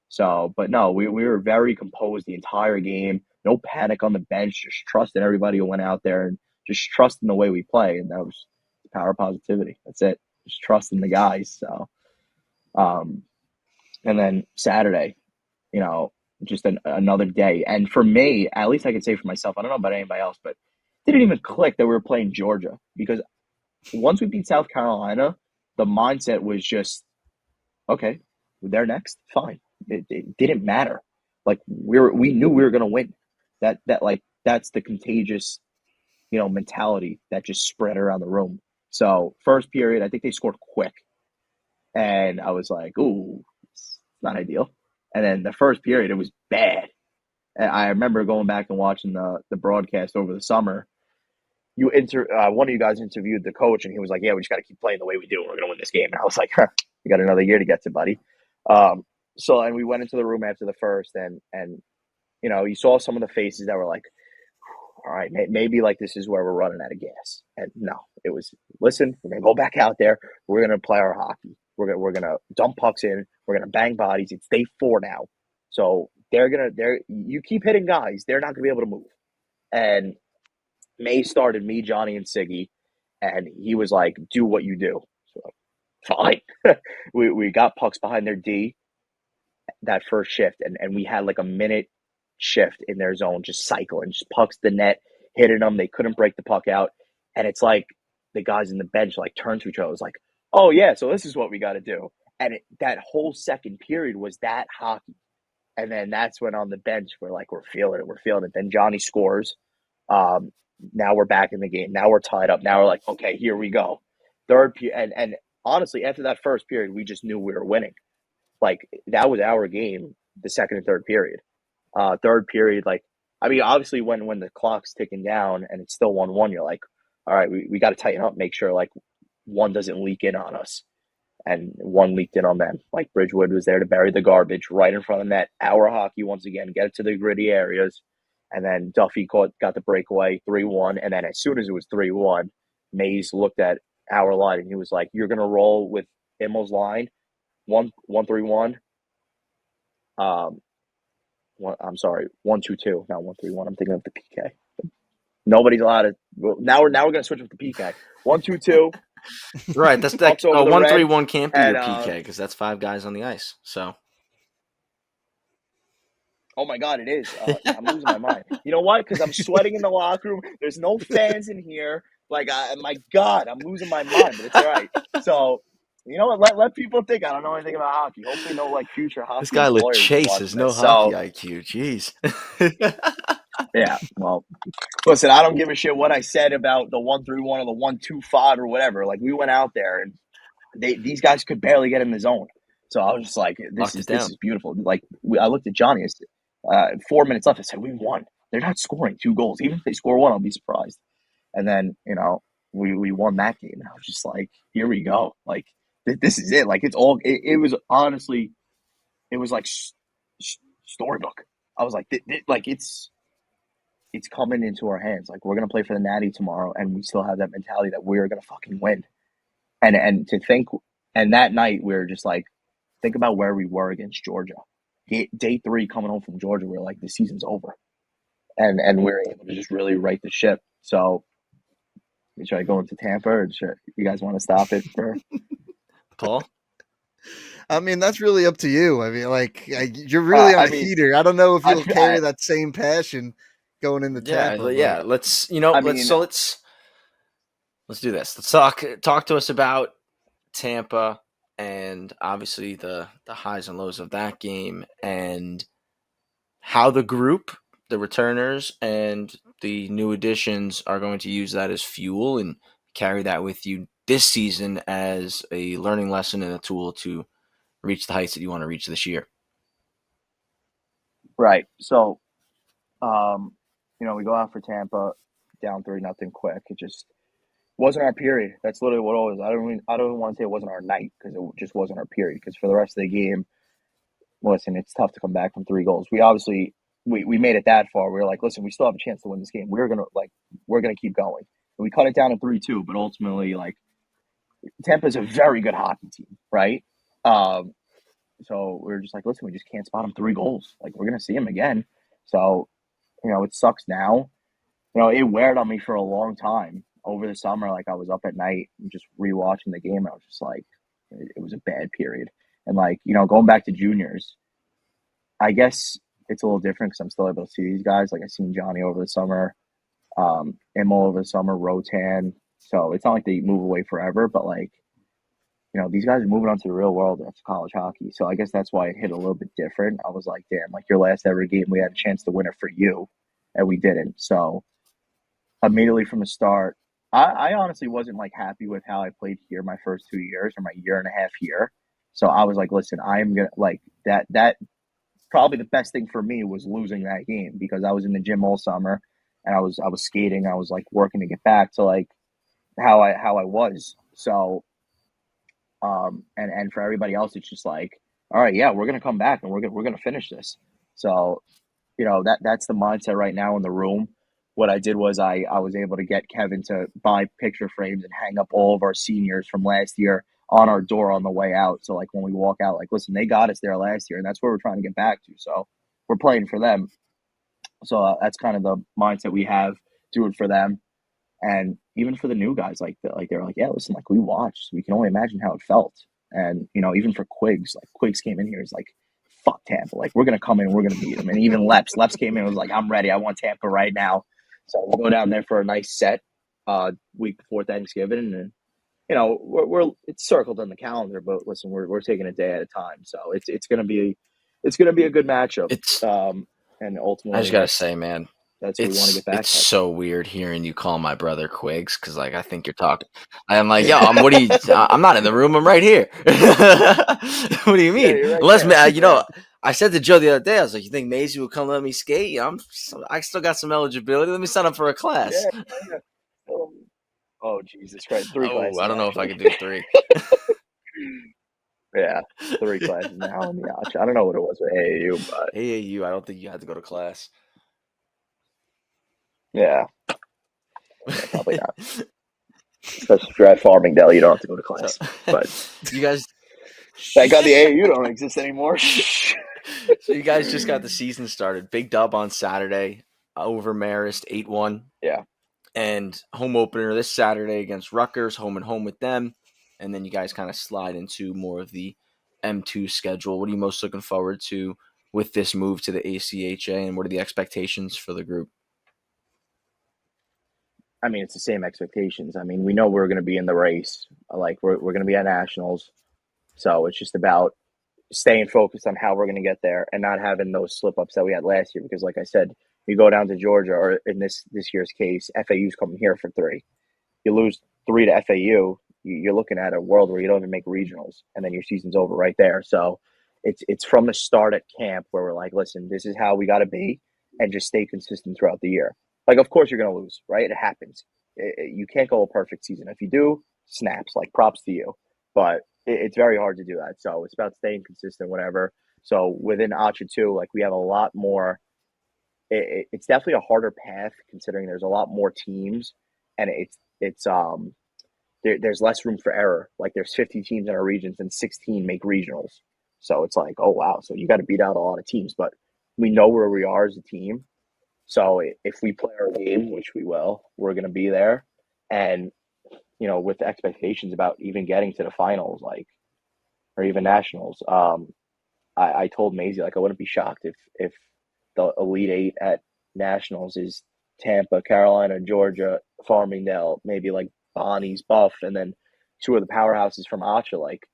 Speaker 2: So, but no, we were very composed the entire game. No panic on the bench. Just trusting everybody who went out there and just trusting the way we play. And that was the power of positivity. That's it. Just trusting the guys. So, and then Saturday, just another day. And for me, at least I can say for myself, I don't know about anybody else, but it didn't even click that we were playing Georgia because once we beat South Carolina, the mindset was just, okay, they're next, fine. It didn't matter. Like we knew we were gonna win. That's the contagious, mentality that just spread around the room. So first period, I think they scored quick, and I was like, ooh, it's not ideal. And then the first period, it was bad. And I remember going back and watching the broadcast over the summer. One of you guys interviewed the coach, and he was like, "Yeah, we just got to keep playing the way we do. We're going to win this game." And I was like, "Huh, you got another year to get to, buddy." And we went into the room after the first, and you saw some of the faces that were like, "All right, maybe like this is where we're running out of gas." And no, it was, listen, we're going to go back out there. We're going to play our hockey. We're gonna dump pucks in. We're going to bang bodies. It's day 4 now, so you keep hitting guys, they're not going to be able to move. And May started me, Johnny, and Siggy, and he was like, "Do what you do." So, fine. we got pucks behind their D that first shift, and we had like a minute shift in their zone, just cycling, just pucks to the net, hitting them. They couldn't break the puck out, and it's like the guys in the bench like turned to each other. It was like, "Oh yeah, so this is what we got to do." And that whole second period was that hockey. And then that's when on the bench we're like, we're feeling it. Then Johnny scores. Now we're back in the game. Now we're tied up. Now we're like, okay, here we go. Third period, and honestly, after that first period, we just knew we were winning. Like that was our game, the second and third period. Third period, like I mean, obviously when the clock's ticking down and it's still 1-1, you're like, all right, we got to tighten up, make sure like one doesn't leak in on us. And one leaked in on them. Like Bridgewood was there to bury the garbage right in front of the net. Our hockey once again, get it to the gritty areas. And then Duffy got the breakaway 3-1. And then as soon as it was 3-1, Mays looked at our line and he was like, "You're gonna roll with Immel's line, 1-1-3-1. I'm sorry, 1-2-2, not 1-3-1. I'm thinking of the PK. Nobody's allowed to. Well, now we're gonna switch with the PK. 1-2-2.
Speaker 1: Right, that's
Speaker 2: Pucks over the
Speaker 1: 1-3-1 can't be
Speaker 2: and,
Speaker 1: your PK because that's 5 guys on the ice. So,
Speaker 2: oh my God, it is. I'm losing my mind. You know why? Because I'm sweating in the locker room. There's no fans in here. Like, my God, I'm losing my mind. But it's all right. So, you know what? Let people think I don't know anything about hockey. Hopefully, no like future hockey
Speaker 1: this guy
Speaker 2: employers
Speaker 1: LaChase
Speaker 2: watching
Speaker 1: has no
Speaker 2: this.
Speaker 1: hockey
Speaker 2: So,
Speaker 1: IQ. Jeez.
Speaker 2: yeah. Well, listen, I don't give a shit what I said about the 1-3-1 or the 1-2-5 or whatever. Like, we went out there and these guys could barely get in the zone. So I was just like, this is beautiful. Like I looked at Johnny. 4 minutes left. I said, we won. They're not scoring 2 goals. Even if they score 1, I'll be surprised. And then we won that game. And I was just like, here we go. Like this is it. Like it's all. It was honestly, it was like storybook. I was like, like it's coming into our hands. Like we're gonna play for the Natty tomorrow, and we still have that mentality that we're gonna fucking win. And to think, and that night we were just like, think about where we were against Georgia. Day 3 coming home from Georgia, we were like, the season's over. And we were able to just really right the ship. So should I go into Tampa or you guys want to stop it for
Speaker 1: Paul?
Speaker 3: I mean, that's really up to you. I mean, like, you're really on
Speaker 2: I
Speaker 3: a
Speaker 2: mean,
Speaker 3: heater. I don't know if you'll carry
Speaker 2: I
Speaker 3: that same passion going into
Speaker 1: Yeah,
Speaker 3: Tampa, but
Speaker 1: yeah. Let's
Speaker 2: I
Speaker 1: let's
Speaker 2: mean,
Speaker 1: so let's do this. Let's talk to us about Tampa and obviously the highs and lows of that game and how the group, the returners and the new additions are going to use that as fuel and carry that with you this season as a learning lesson and a tool to reach the heights that you want to reach this year.
Speaker 2: right. So, um, we go out for Tampa, down 3-0 quick. It just wasn't our period. That's literally what it was. I don't even want to say it wasn't our night because it just wasn't our period. Because for the rest of the game, listen, it's tough to come back from 3 goals. We obviously we made it that far. We were like, listen, we still have a chance to win this game. We're gonna keep going. And we cut it down to 3-2, but ultimately, like, Tampa's a very good hockey team, right? Um, so we were just like, listen, we just can't spot them 3 goals. Like, we're gonna see them again. So it sucks now. It weared on me for a long time over the summer. Like, I was up at night and just rewatching the game. And I was just like, it was a bad period. And like, going back to juniors, I guess it's a little different because I'm still able to see these guys. Like, I seen Johnny over the summer, Emil over the summer, Rotan. So it's not like they move away forever, but like, these guys are moving on to the real world after college hockey. So I guess that's why it hit a little bit different. I was like, damn, like, your last ever game, we had a chance to win it for you, and we didn't. So immediately from the start, I honestly wasn't like happy with how I played here my first 2 years or my year and a half here. So I was like, listen, I am gonna like that probably the best thing for me was losing that game because I was in the gym all summer and I was skating, I was like working to get back to like how I was. So and for everybody else it's just like, all right, yeah, we're gonna come back and we're gonna finish this. So that's the mindset right now in the room. What I did was I was able to get Kevin to buy picture frames and hang up all of our seniors from last year on our door on the way out. So like when we walk out, like, listen, they got us there last year, and that's where we're trying to get back to. So we're playing for them. So that's kind of the mindset we have. Do it for them, and even for the new guys, they're like, yeah, listen, like, we watched, we can only imagine how it felt. And even for Quiggs, like, Quiggs came in here, he's like, fuck Tampa, like, we're gonna come in and we're gonna beat them. And even Leps came in and was like, I'm ready, I want Tampa right now. So we'll go down there for a nice set week before Thanksgiving, and we're it's circled on the calendar, but listen, we're taking a day at a time. So it's gonna be a good matchup.
Speaker 1: It's
Speaker 2: And
Speaker 1: I just
Speaker 2: ultimately
Speaker 1: gotta say, man,
Speaker 2: that's what we want to get back
Speaker 1: it's
Speaker 2: at.
Speaker 1: so weird hearing you call my brother Quigs because like I think you're talking. I'm like, yo, what do you? I'm not in the room. I'm right here. What do you
Speaker 2: Yeah,
Speaker 1: mean?
Speaker 2: you're right
Speaker 1: Unless
Speaker 2: there. Yeah.
Speaker 1: I said to Joe the other day, I was like, you think Maisie will come let me skate? I still got some eligibility. Let me sign up for a class.
Speaker 2: Yeah, yeah. Oh, Jesus Christ. Three
Speaker 1: Oh, I
Speaker 2: classes,
Speaker 1: don't know if I
Speaker 2: actually.
Speaker 1: could do 3.
Speaker 2: Yeah, 3 classes now in the yacht. I don't know what it was with AAU, but
Speaker 1: AAU, I don't think you had to go to class.
Speaker 2: yeah, probably not. Especially if you're at Farmingdale, you don't have to go to
Speaker 1: So,
Speaker 2: class. But
Speaker 1: you guys,
Speaker 2: thank God the AAU don't exist anymore.
Speaker 1: so you guys just got the season started. Big dub on Saturday over Marist, 8-1.
Speaker 2: Yeah.
Speaker 1: And home opener this Saturday against Rutgers, home and home with them. And then you guys kind of slide into more of the M2 schedule. What are you most looking forward to with this move to the ACHA, and what are the expectations for the group?
Speaker 2: I mean, it's the same expectations. I mean, we know we're going to be in the race. Like, we're going to be at nationals. So it's just about staying focused on how we're going to get there and not having those slip ups that we had last year. Because, like I said, you go down to Georgia, or in this year's case, FAU's coming here for 3. You lose 3 to FAU, you're looking at a world where you don't even make regionals, and then your season's over right there. So it's from the start at camp where we're like, listen, this is how we got to be, and just stay consistent throughout the year. Like, of course you're going to lose, right? It happens. You can't go a perfect season. If you do, snaps. Like, props to you. But it's very hard to do that. So it's about staying consistent, whatever. So within ACHA 2, like, we have a lot more. It's definitely a harder path considering there's a lot more teams, and there's less room for error. Like, there's 50 teams in our regions and 16 make regionals. So it's like, oh wow, so you got to beat out a lot of teams, but we know where we are as a team. So if we play our game, which we will, we're going to be there. And with the expectations about even getting to the finals, like, or even nationals. I told Maisie like I wouldn't be shocked if the Elite Eight at nationals is Tampa, Carolina, Georgia, Farmingdale, maybe like Bonnie's, Buff, and then two of the powerhouses from Acha. Like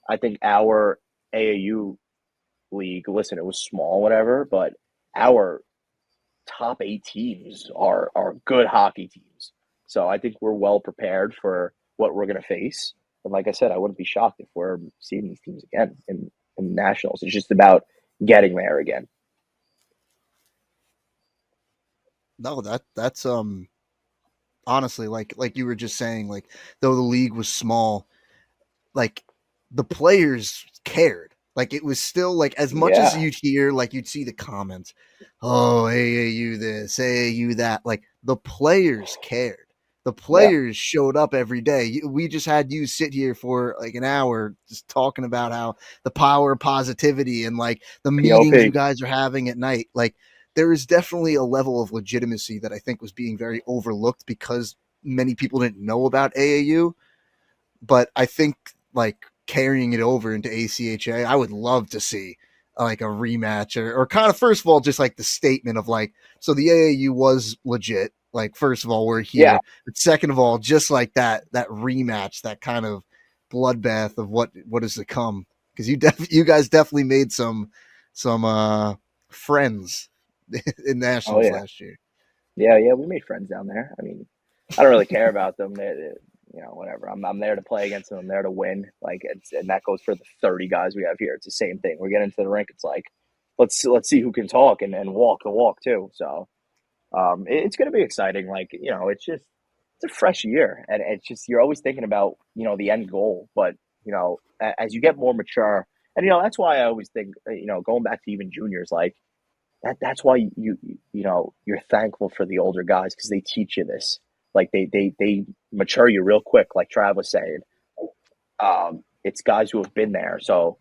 Speaker 2: I think our AAU league, listen, it was small, whatever, but our top eight teams are good hockey teams. So I think we're well prepared for what we're going to face. And like I said, I wouldn't be shocked if we're seeing these teams again in nationals. It's just about getting there again.
Speaker 3: No, that's honestly, like you were just saying, like though the league was small, like the players cared. Like it was still like as much as
Speaker 2: Yeah,
Speaker 3: you'd hear, like you'd see the comments, oh AAU this, AAU that. Like the players cared. The
Speaker 2: yeah,
Speaker 3: players showed up every day. We just had you sit here for like an hour just talking about how the power of positivity and like the meetings you
Speaker 2: POP.
Speaker 3: guys are having at night. Like there is definitely a level of legitimacy that I think was being very overlooked because many people didn't know about AAU. But I think like carrying it over into ACHA, I would love to see like a rematch or kind of first of all just like the statement of like so the AAU was legit. Like first of all, we're
Speaker 2: Yeah.
Speaker 3: here. But second of all, just like that rematch, that kind of bloodbath of what is to come. Because you guys definitely made some friends in
Speaker 2: Oh
Speaker 3: nationals
Speaker 2: yeah.
Speaker 3: last year.
Speaker 2: Yeah, yeah. We made friends down there. I mean, I don't really care about them. Whatever. I'm there to play against them. I'm there to win. Like, and that goes for the 30 guys we have here. It's the same thing. We get into the rink. It's like, let's see who can talk and walk the walk too. So, it's going to be exciting. Like, it's a fresh year, and it's just you're always thinking about the end goal. But as you get more mature, and that's why I always think going back to even juniors, like that's why you're thankful for the older guys because they teach you this. Like they mature you real quick. Like Trav was saying, it's guys who have been there. So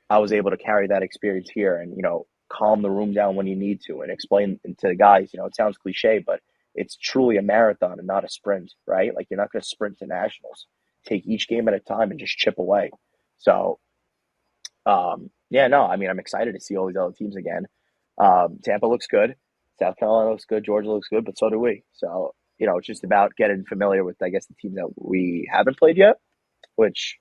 Speaker 2: I was able to carry that experience here and calm the room down when you need to and explain to the guys. It sounds cliche, but it's truly a marathon and not a sprint, right? Like you're not going to sprint to nationals. Take each game at a time and just chip away. So yeah, no, I mean, I'm excited to see all these other teams again. Tampa looks good. South Carolina looks good. Georgia looks good, but so do we. So, it's just about getting familiar with, I guess, the teams that we haven't played yet, which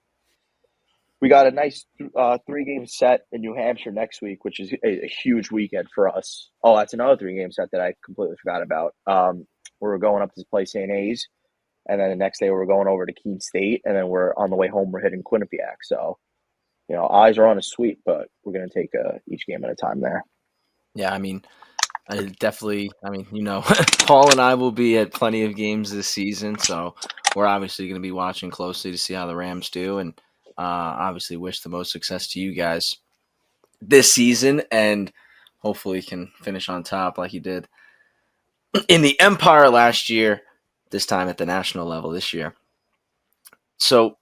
Speaker 2: we got a nice 3-game set in New Hampshire next week, which is a huge weekend for us. Oh, that's another 3-game set that I completely forgot about. We're going up to play St. A's, and then the next day we're going over to Keene State, and then we're on the way home, we're hitting Quinnipiac. So, eyes are on a sweep, but we're going to take each game at a time there.
Speaker 1: Yeah, I mean, Paul and I will be at plenty of games this season, so we're obviously going to be watching closely to see how the Rams do, and obviously wish the most success to you guys this season, and hopefully can finish on top like you did in the Empire last year, this time at the national level this year. So,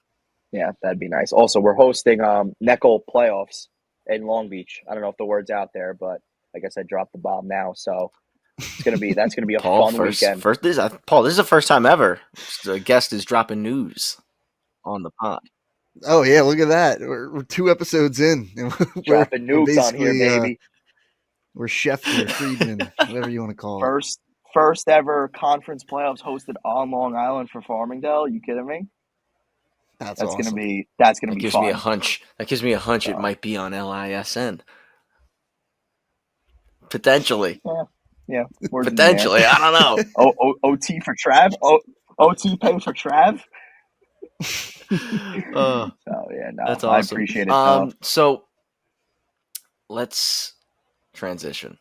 Speaker 2: Yeah, that'd be nice. Also, we're hosting Neckel playoffs in Long Beach. I don't know if the word's out there, but I guess I dropped the bomb now. So that's gonna be a
Speaker 1: Paul,
Speaker 2: fun
Speaker 1: first,
Speaker 2: weekend.
Speaker 1: first, Paul, this is the first time ever a guest is dropping news on the pod.
Speaker 3: Oh yeah, look at that. We're 2 episodes in, and
Speaker 2: Dropping
Speaker 3: we're
Speaker 2: nukes on here,
Speaker 3: basically
Speaker 2: baby.
Speaker 3: we're Schefter, Friedman, whatever you want to call it.
Speaker 2: First ever conference playoffs hosted on Long Island for Farmingdale. You kidding me?
Speaker 3: That's
Speaker 2: That's gonna
Speaker 3: awesome.
Speaker 2: be
Speaker 1: That gives me a
Speaker 2: fun.
Speaker 1: hunch. That gives me a hunch it
Speaker 2: So
Speaker 1: might be on LISN. Potentially.
Speaker 2: yeah, words in the air.
Speaker 1: Potentially. I don't know.
Speaker 2: OT for Trav. OT pay for Trav.
Speaker 1: Oh,
Speaker 2: So yeah, no,
Speaker 1: that's
Speaker 2: I
Speaker 1: awesome.
Speaker 2: appreciate it though.
Speaker 1: So let's transition.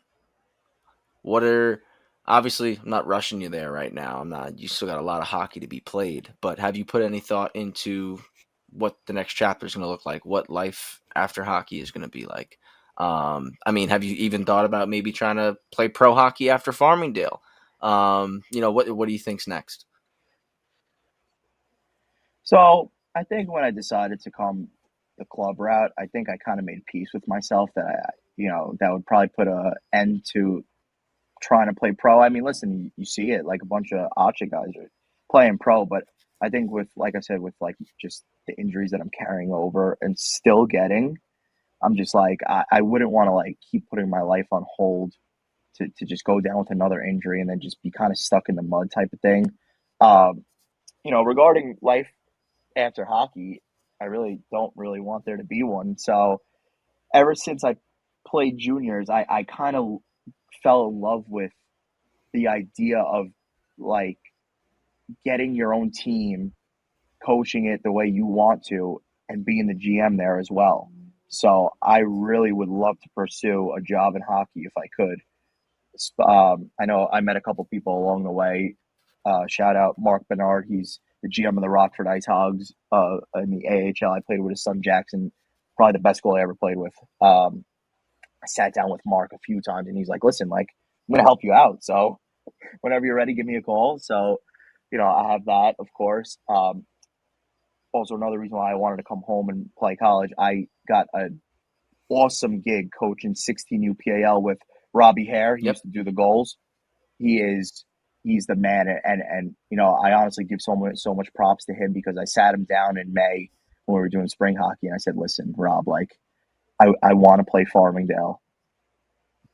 Speaker 1: What are obviously I'm not rushing you there right now. I'm not. You still got a lot of hockey to be played, but have you put any thought into what the next chapter is going to look like? What life after hockey is going to be like? I mean, have you even thought about maybe trying to play pro hockey after Farmingdale? What do you think's next?
Speaker 2: So I think when I decided to come the club route, I think I kind of made peace with myself that that would probably put a end to trying to play pro. I mean, listen, you see it like a bunch of Archer guys are playing pro, but I think with, like I said, with like just the injuries that I'm carrying over and still getting, I'm just like, I wouldn't want to like keep putting my life on hold to just go down with another injury and then just be kind of stuck in the mud type of thing. Um, regarding life after hockey, I really don't really want there to be one. So ever since I played juniors, I kind of fell in love with the idea of like getting your own team, coaching it the way you want to, and being the GM there as well. So I really would love to pursue a job in hockey if I could. I know I met a couple people along the way. Shout out Mark Bernard. He's the GM of the Rockford Ice Hogs in the AHL. I played with his son Jackson, probably the best goalie I ever played with. I sat down with Mark a few times, and he's like, "Listen, like I'm gonna help you out. So whenever you're ready, give me a call." So, I have that, of course. Also, another reason why I wanted to come home and play college, I got an awesome gig coaching 16U PAL with Robbie Hare. He
Speaker 1: Yep.
Speaker 2: used to do the goals. He's the man, and I honestly give so much props to him because I sat him down in May when we were doing spring hockey, and I said, "Listen, Rob, like I want to play Farmingdale,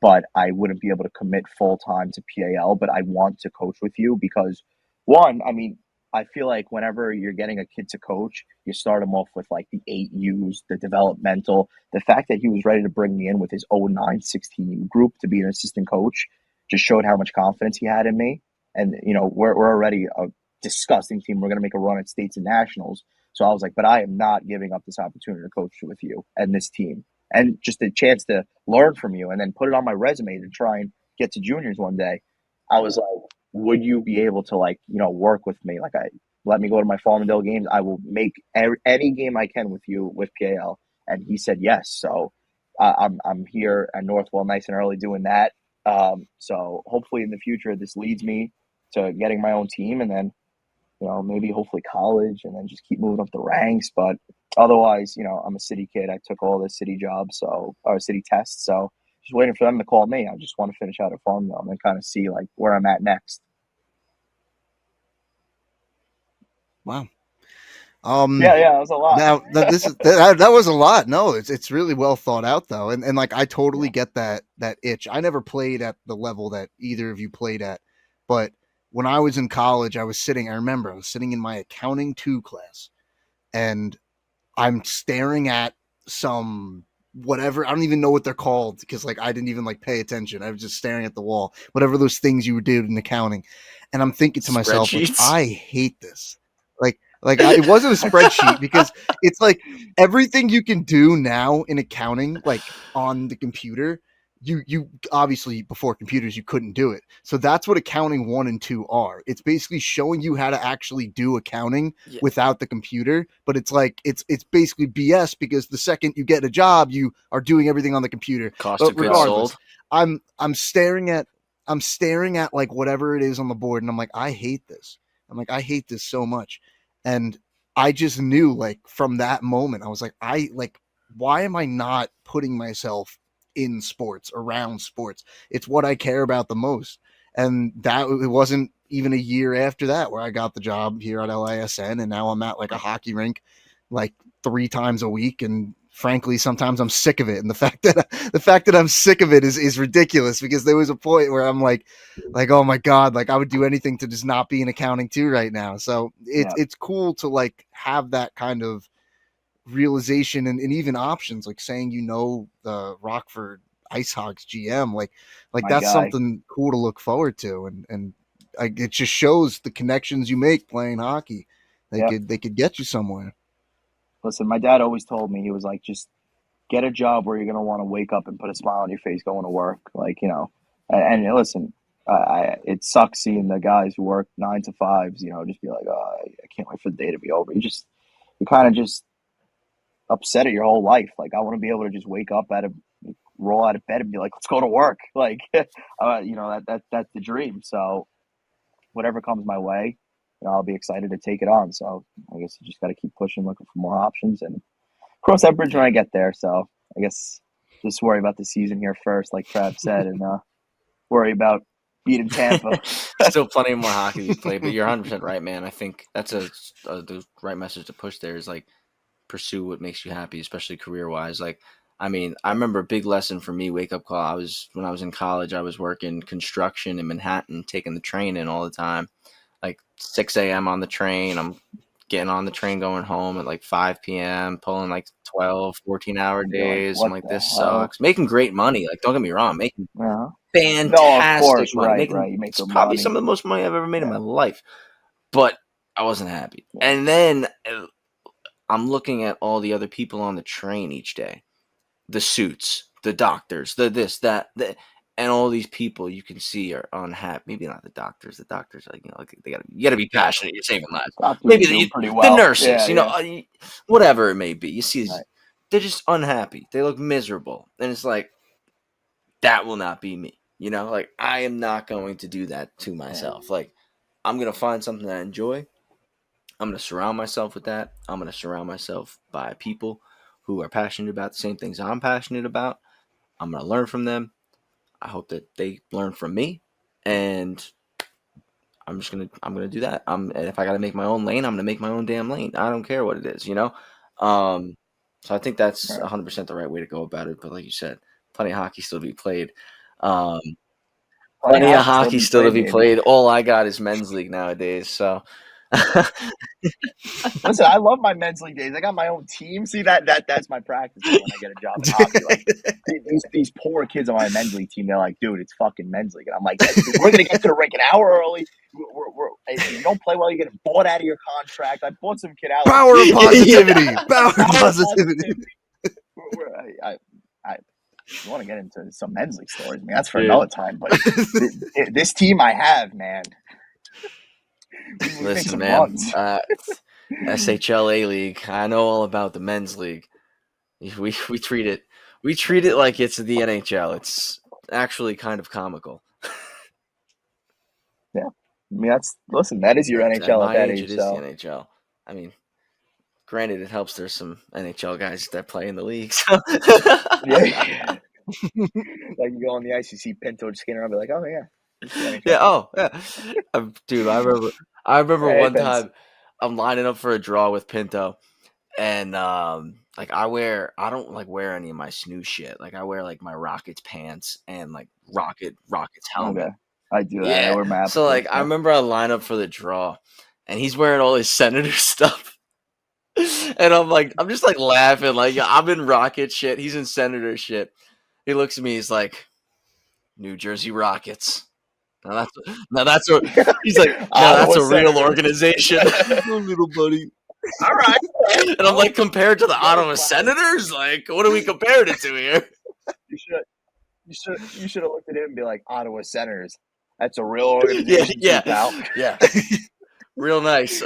Speaker 2: but I wouldn't be able to commit full time to PAL, but I want to coach with you because one, I mean, I feel like whenever you're getting a kid to coach, you start him off with like the 8Us, the developmental. The fact that he was ready to bring me in with his 09 16U group to be an assistant coach just showed how much confidence he had in me. And, we're already a disgusting team. We're going to make a run at states and nationals. So I was like, but I am not giving up this opportunity to coach with you and this team and just a chance to learn from you and then put it on my resume to try and get to juniors one day. I was like, would you be able to work with me? Like, let me go to my Farmingdale games. I will make any game I can with you with PAL. And he said yes. So I'm here at Northwell nice and early doing that. So hopefully in the future this leads me to getting my own team and then maybe hopefully college and then just keep moving up the ranks. But otherwise, I'm a city kid. I took all the city jobs, or city tests. So just waiting for them to call me. I just want to finish out at Farmville and kind of see like where I'm at next.
Speaker 3: Wow.
Speaker 2: Yeah, that was a lot.
Speaker 3: Now that was a lot. No, it's really well thought out though, and like I totally
Speaker 2: Yeah.
Speaker 3: get that itch. I never played at the level that either of you played at, but when I was in college, I remember I was sitting in my accounting 2 class, and I'm staring at some whatever, I don't even know what they're called because like I didn't even like pay attention. I was just staring at the wall, whatever those things you would do in accounting, and I'm thinking to myself like
Speaker 1: Spreadsheets.
Speaker 3: I hate this. It wasn't a spreadsheet because it's like everything you can do now in accounting, like on the computer, you obviously before computers you couldn't do it. So that's what accounting 1 and 2 are. It's basically showing you how to actually do accounting
Speaker 1: Yeah.
Speaker 3: without the computer, but it's like it's basically BS because the second you get a job, you are doing everything on the computer.
Speaker 1: Cost
Speaker 3: But
Speaker 1: of goods
Speaker 3: regardless,
Speaker 1: sold.
Speaker 3: I'm staring at like whatever it is on the board, and I'm like, I hate this. I'm like, I hate this so much. And I just knew like from that moment, I was like, why am I not putting myself in sports, around sports? It's what I care about the most. And that it wasn't even a year after that where I got the job here at LISN, and now I'm at like a hockey rink like 3 times a week. And frankly, sometimes I'm sick of it. And the fact that I'm sick of it is ridiculous because there was a point where I'm like, oh my God, like I would do anything to just not be in accounting 2 right now. So
Speaker 2: Yeah.
Speaker 3: it's cool to like have that kind of realization and even options, like saying, the Rockford Ice Hogs GM, like
Speaker 2: My
Speaker 3: that's
Speaker 2: guy.
Speaker 3: something cool to look forward to. And it just shows the connections you make playing hockey.
Speaker 2: Yeah.
Speaker 3: They could get you somewhere.
Speaker 2: Listen, my dad always told me, he was like, just get a job where you're going to want to wake up and put a smile on your face going to work. Like, and listen, it sucks seeing the guys who work 9 to 5s, just be like, oh, I can't wait for the day to be over. You kind of just upset at your whole life. Like, I want to be able to just wake up roll out of bed and be like, let's go to work. Like, that's the dream. So whatever comes my way, I'll be excited to take it on. So I guess you just got to keep pushing, looking for more options and cross that bridge when I get there. So I guess just worry about the season here first, like Trav said, and worry about beating Tampa.
Speaker 1: Still plenty more hockey to be played, but you're 100% right, man. I think that's the right message to push there is like pursue what makes you happy, especially career wise. Like, I mean, I remember a big lesson for me, wake up call. When I was in college, I was working construction in Manhattan, taking the train in all the time, like 6 a.m. on the train. I'm getting on the train going home at like 5 p.m., pulling like 12, 14-hour
Speaker 2: And you're like,
Speaker 1: days. I'm
Speaker 2: what
Speaker 1: like,
Speaker 2: the
Speaker 1: this
Speaker 2: hell?
Speaker 1: sucks. Making great money. Like, don't get me wrong, making
Speaker 2: Uh-huh. No, of
Speaker 1: fantastic
Speaker 2: course,
Speaker 1: money.
Speaker 2: right.
Speaker 1: Making
Speaker 2: You make
Speaker 1: it's
Speaker 2: good
Speaker 1: probably some
Speaker 2: money.
Speaker 1: of the most money I've ever made in
Speaker 2: Yeah.
Speaker 1: my life. But I wasn't happy.
Speaker 2: Yeah.
Speaker 1: And then I'm looking at all the other people on the train each day. The suits, the doctors, the this, that, and all these people you can see are unhappy. Maybe not the doctors. The doctors, like, like you gotta be passionate. You're saving lives.
Speaker 2: Doctors
Speaker 1: Maybe
Speaker 2: are doing pretty
Speaker 1: the
Speaker 2: well.
Speaker 1: nurses,
Speaker 2: Yeah.
Speaker 1: Whatever it may be. You see,
Speaker 2: Right.
Speaker 1: they're just unhappy. They look miserable, and it's like that will not be me. Like I am not going to do that to myself. Like I'm gonna find something that I enjoy. I'm going to surround myself with that. I'm going to surround myself by people who are passionate about the same things I'm passionate about. I'm going to learn from them. I hope that they learn from me, and I'm gonna do that. And if I got to make my own lane, I'm gonna make my own damn lane. I don't care what it is. So I think that's
Speaker 2: Right.
Speaker 1: 100% the right way to go about it. But like you said, plenty of hockey still to be played. Um,
Speaker 2: Plenty
Speaker 1: Plenty of
Speaker 2: still
Speaker 1: hockey still to be
Speaker 2: baby.
Speaker 1: played. All I got is men's league nowadays. So
Speaker 2: Listen, I love my men's league days. I got my own team. See that's my practice day when I get a job in hockey. Like these poor kids on my men's league team, they're like, dude, it's fucking men's league, and I'm like, we're gonna get to the rink an hour early. If you don't play well, you get bought out of your contract. I bought some kid out.
Speaker 3: Power of
Speaker 2: Like,
Speaker 3: positivity. Power of positivity.
Speaker 2: I you want to get into some men's league stories? I mean, that's for
Speaker 1: Dude.
Speaker 2: another time. But this team I have, man, we make
Speaker 1: Listen,
Speaker 2: some
Speaker 1: man,
Speaker 2: runs.
Speaker 1: SHL A League. I know all about the men's league. We treat it like it's the NHL. It's actually kind of comical.
Speaker 2: Yeah, I mean that is your
Speaker 1: At
Speaker 2: NHL at
Speaker 1: my
Speaker 2: that
Speaker 1: age,
Speaker 2: age.
Speaker 1: it is the
Speaker 2: So
Speaker 1: NHL. I mean, granted, it helps. There's some NHL guys that play in the league. So.
Speaker 2: yeah, like you go on the ice, you see Pinto Skinner, I'll be like, oh yeah, this is the NHL.
Speaker 1: Yeah. Oh, yeah. Dude, I remember
Speaker 2: Hey,
Speaker 1: one
Speaker 2: Pins.
Speaker 1: time I'm lining up for a draw with Pinto, and like I don't like wear any of my snooze shit. Like I wear like my Rockets pants and like Rockets helmet.
Speaker 2: Okay, I do that. I
Speaker 1: Yeah.
Speaker 2: wear my
Speaker 1: So like
Speaker 2: Appleton
Speaker 1: I
Speaker 2: stuff.
Speaker 1: remember I line up for the draw, and he's wearing all his Senator stuff. And I'm just like laughing, like I'm in Rocket shit. He's in Senator shit. He looks at me, he's like, New Jersey Rockets. Now that's a he's like, now that's
Speaker 2: Ottawa
Speaker 1: a real
Speaker 2: Senators.
Speaker 1: organization.
Speaker 3: Oh, little buddy.
Speaker 2: All right.
Speaker 1: And I'm like, compared to the
Speaker 2: Very
Speaker 1: Ottawa
Speaker 2: proud.
Speaker 1: Senators? Like, what are we comparing it to here?
Speaker 2: You should have looked at him and be like, Ottawa Senators. That's a real organization,
Speaker 1: Yeah,
Speaker 2: too, pal.
Speaker 1: yeah. Real nice.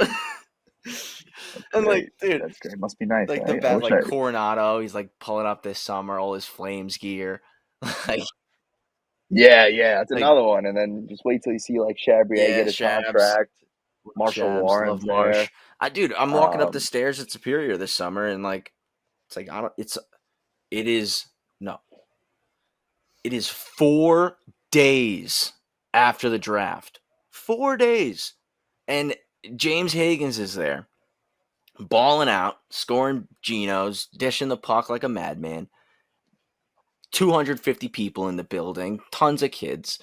Speaker 1: And like, dude,
Speaker 2: That's great. Must be nice.
Speaker 1: like
Speaker 2: Right?
Speaker 1: the bad, like Coronado, he's like pulling up this summer, all his Flames gear. Like,
Speaker 2: yeah, that's
Speaker 1: like,
Speaker 2: another one. And then just wait till you see like Shabrier get his
Speaker 1: Shabs.
Speaker 2: contract. Marshall
Speaker 1: Shabs,
Speaker 2: Warren's
Speaker 1: love Marsh.
Speaker 2: there.
Speaker 1: Dude, I'm walking up the stairs at Superior this summer, and like, it's like it is no. It is 4 days after the draft. 4 days. And James Higgins is there, balling out, scoring Genos, dishing the puck like a madman. 250 people in the building, tons of kids.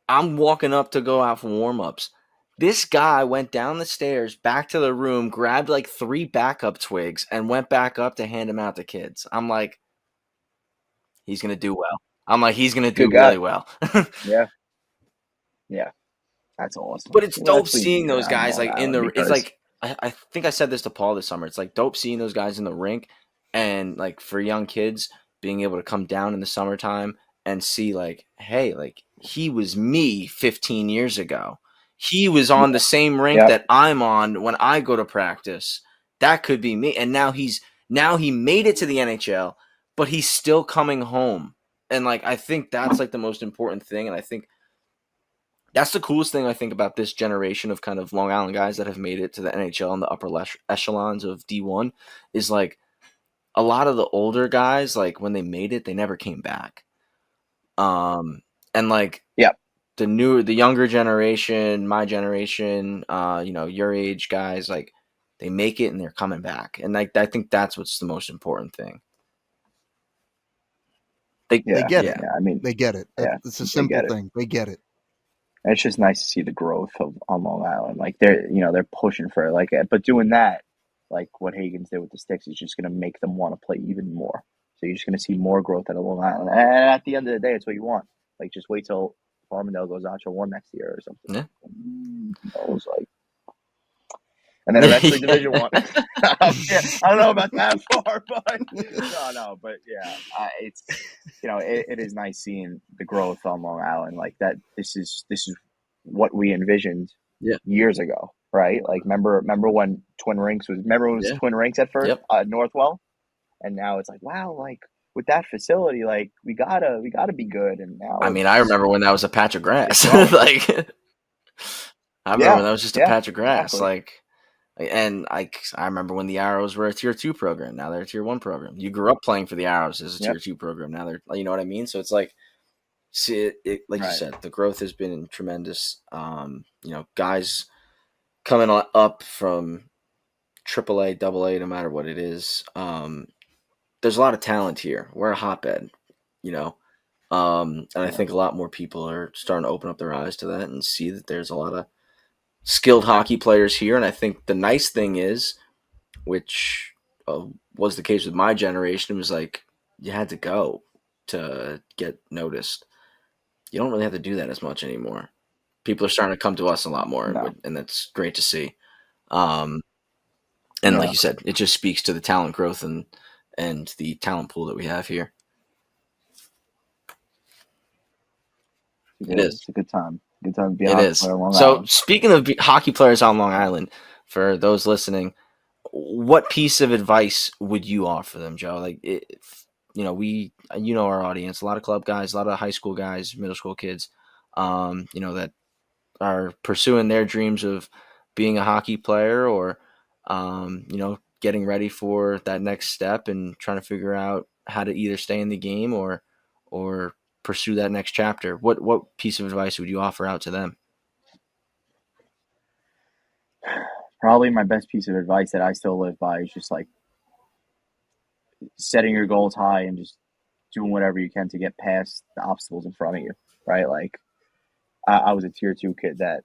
Speaker 1: I'm walking up to go out for warm-ups. This guy went down the stairs, back to the room, grabbed like 3 backup twigs, and went back up to hand them out to kids. I'm like, he's going to do well. I'm like, he's going to do really well.
Speaker 2: Yeah. That's awesome.
Speaker 1: But it's dope
Speaker 2: That's what you
Speaker 1: seeing
Speaker 2: need
Speaker 1: those
Speaker 2: around
Speaker 1: guys
Speaker 2: Long
Speaker 1: like in
Speaker 2: Island
Speaker 1: the. It's
Speaker 2: because-
Speaker 1: like I think I said this to Paul this summer. It's like dope seeing those guys in the rink, and like for young kids being able to come down in the summertime and see like, hey, like he was me 15 years ago. He was on the same rink that I'm on when I go to practice. That could be me. And now he made it to the NHL, but he's still coming home. And like I think that's like the most important thing. And I think that's the coolest thing I think about this generation of kind of Long Island guys that have made it to the NHL and the upper echelons of D1 is like a lot of the older guys, like when they made it, they never came back. And like, the younger generation, my generation, your age guys, like they make it and they're coming back, and like I think that's what's the most important thing.
Speaker 3: They get
Speaker 2: Yeah.
Speaker 3: it.
Speaker 2: I mean,
Speaker 3: They get it.
Speaker 2: yeah,
Speaker 3: It's a
Speaker 2: they
Speaker 3: simple
Speaker 2: get it.
Speaker 3: thing. They get it.
Speaker 2: And it's just nice to see the growth of on Long Island. Like they're pushing for it. Like, but doing that, like what Hagen's did with the Sticks, is just going to make them want to play even more. So you're just going to see more growth out of Long Island. And at the end of the day, it's what you want. Like, just wait till Farmingdale goes Archer 1 next year or something.
Speaker 1: Yeah.
Speaker 2: I was like, and then eventually Division 1. Yeah, I don't know about that far, but but yeah, it's it is nice seeing the growth on Long Island like that. This is what we envisioned
Speaker 1: Yeah.
Speaker 2: years ago, right? Like remember when Rinks was
Speaker 1: Yeah.
Speaker 2: Twin Rinks at first,
Speaker 1: Yep.
Speaker 2: Northwell, and now it's like wow, like with that facility, like we gotta be good, and now
Speaker 1: I mean, I remember when that was a patch of grass.
Speaker 2: growing.
Speaker 1: Like, I remember when that was just a patch of grass.
Speaker 2: exactly.
Speaker 1: Like, and I remember when the Arrows were a tier 2 program. Now they're a tier 1 program. You grew up playing for the Arrows as a
Speaker 2: Yep.
Speaker 1: tier 2 program. Now they're, you know what I mean? So it's like, see it like you
Speaker 2: Right.
Speaker 1: said, the growth has been tremendous. Guys coming up from AAA, AA, no matter what it is. There's a lot of talent here. We're a hotbed, you know. And I think a lot more people are starting to open up their eyes to that and see that there's a lot of skilled hockey players here. And I think the nice thing is, which was the case with my generation, was like you had to go to get noticed. You don't really have to do that as much anymore. People are starting to come to us a lot more,
Speaker 2: No.
Speaker 1: and that's great to see. And like you said, it just speaks to the talent growth and the talent pool that we have here. It is.
Speaker 2: It's a good time. Good time to be
Speaker 1: It
Speaker 2: on
Speaker 1: is.
Speaker 2: Long
Speaker 1: So
Speaker 2: Island.
Speaker 1: speaking of hockey players on Long Island, for those listening, what piece of advice would you offer them, Joe? Like, our audience, a lot of club guys, a lot of high school guys, middle school kids, that are pursuing their dreams of being a hockey player or, getting ready for that next step and trying to figure out how to either stay in the game or pursue that next chapter. What piece of advice would you offer out to them?
Speaker 2: Probably my best piece of advice that I still live by is just like setting your goals high and just doing whatever you can to get past the obstacles in front of you, right? Like I was a tier 2 kid that,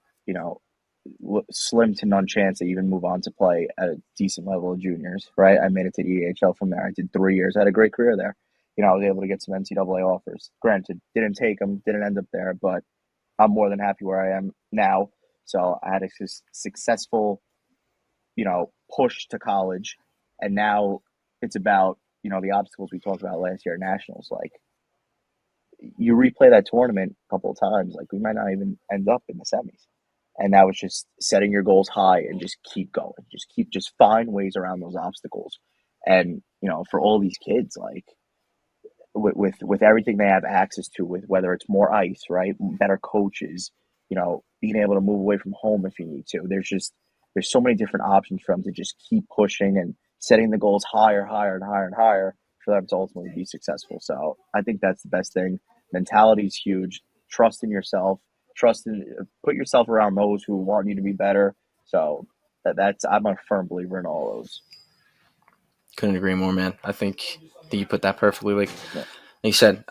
Speaker 2: slim to none chance to even move on to play at a decent level of juniors, right? I made it to the EHL from there. I did 3 years. I had a great career there. I was able to get some NCAA offers. Granted, didn't take them, didn't end up there, but I'm more than happy where I am now. So I had a successful, push to college, and now it's about, the obstacles we talked about last year at nationals. Like you replay that tournament a couple of times, like we might not even end up in the semis. And now it's just setting your goals high and just keep going. Just find ways around those obstacles. And, for all these kids, like with everything they have access to, with whether it's more ice, right? Better coaches, being able to move away from home if you need to. There's so many different options for them to just keep pushing and setting the goals higher, higher, and higher and higher for them to ultimately be successful. So I think that's the best thing. Mentality is huge. Trust in yourself. Put yourself around those who want you to be better. So I'm a firm believer in all those.
Speaker 1: Couldn't agree more, man. I think you put that perfectly. Like you said,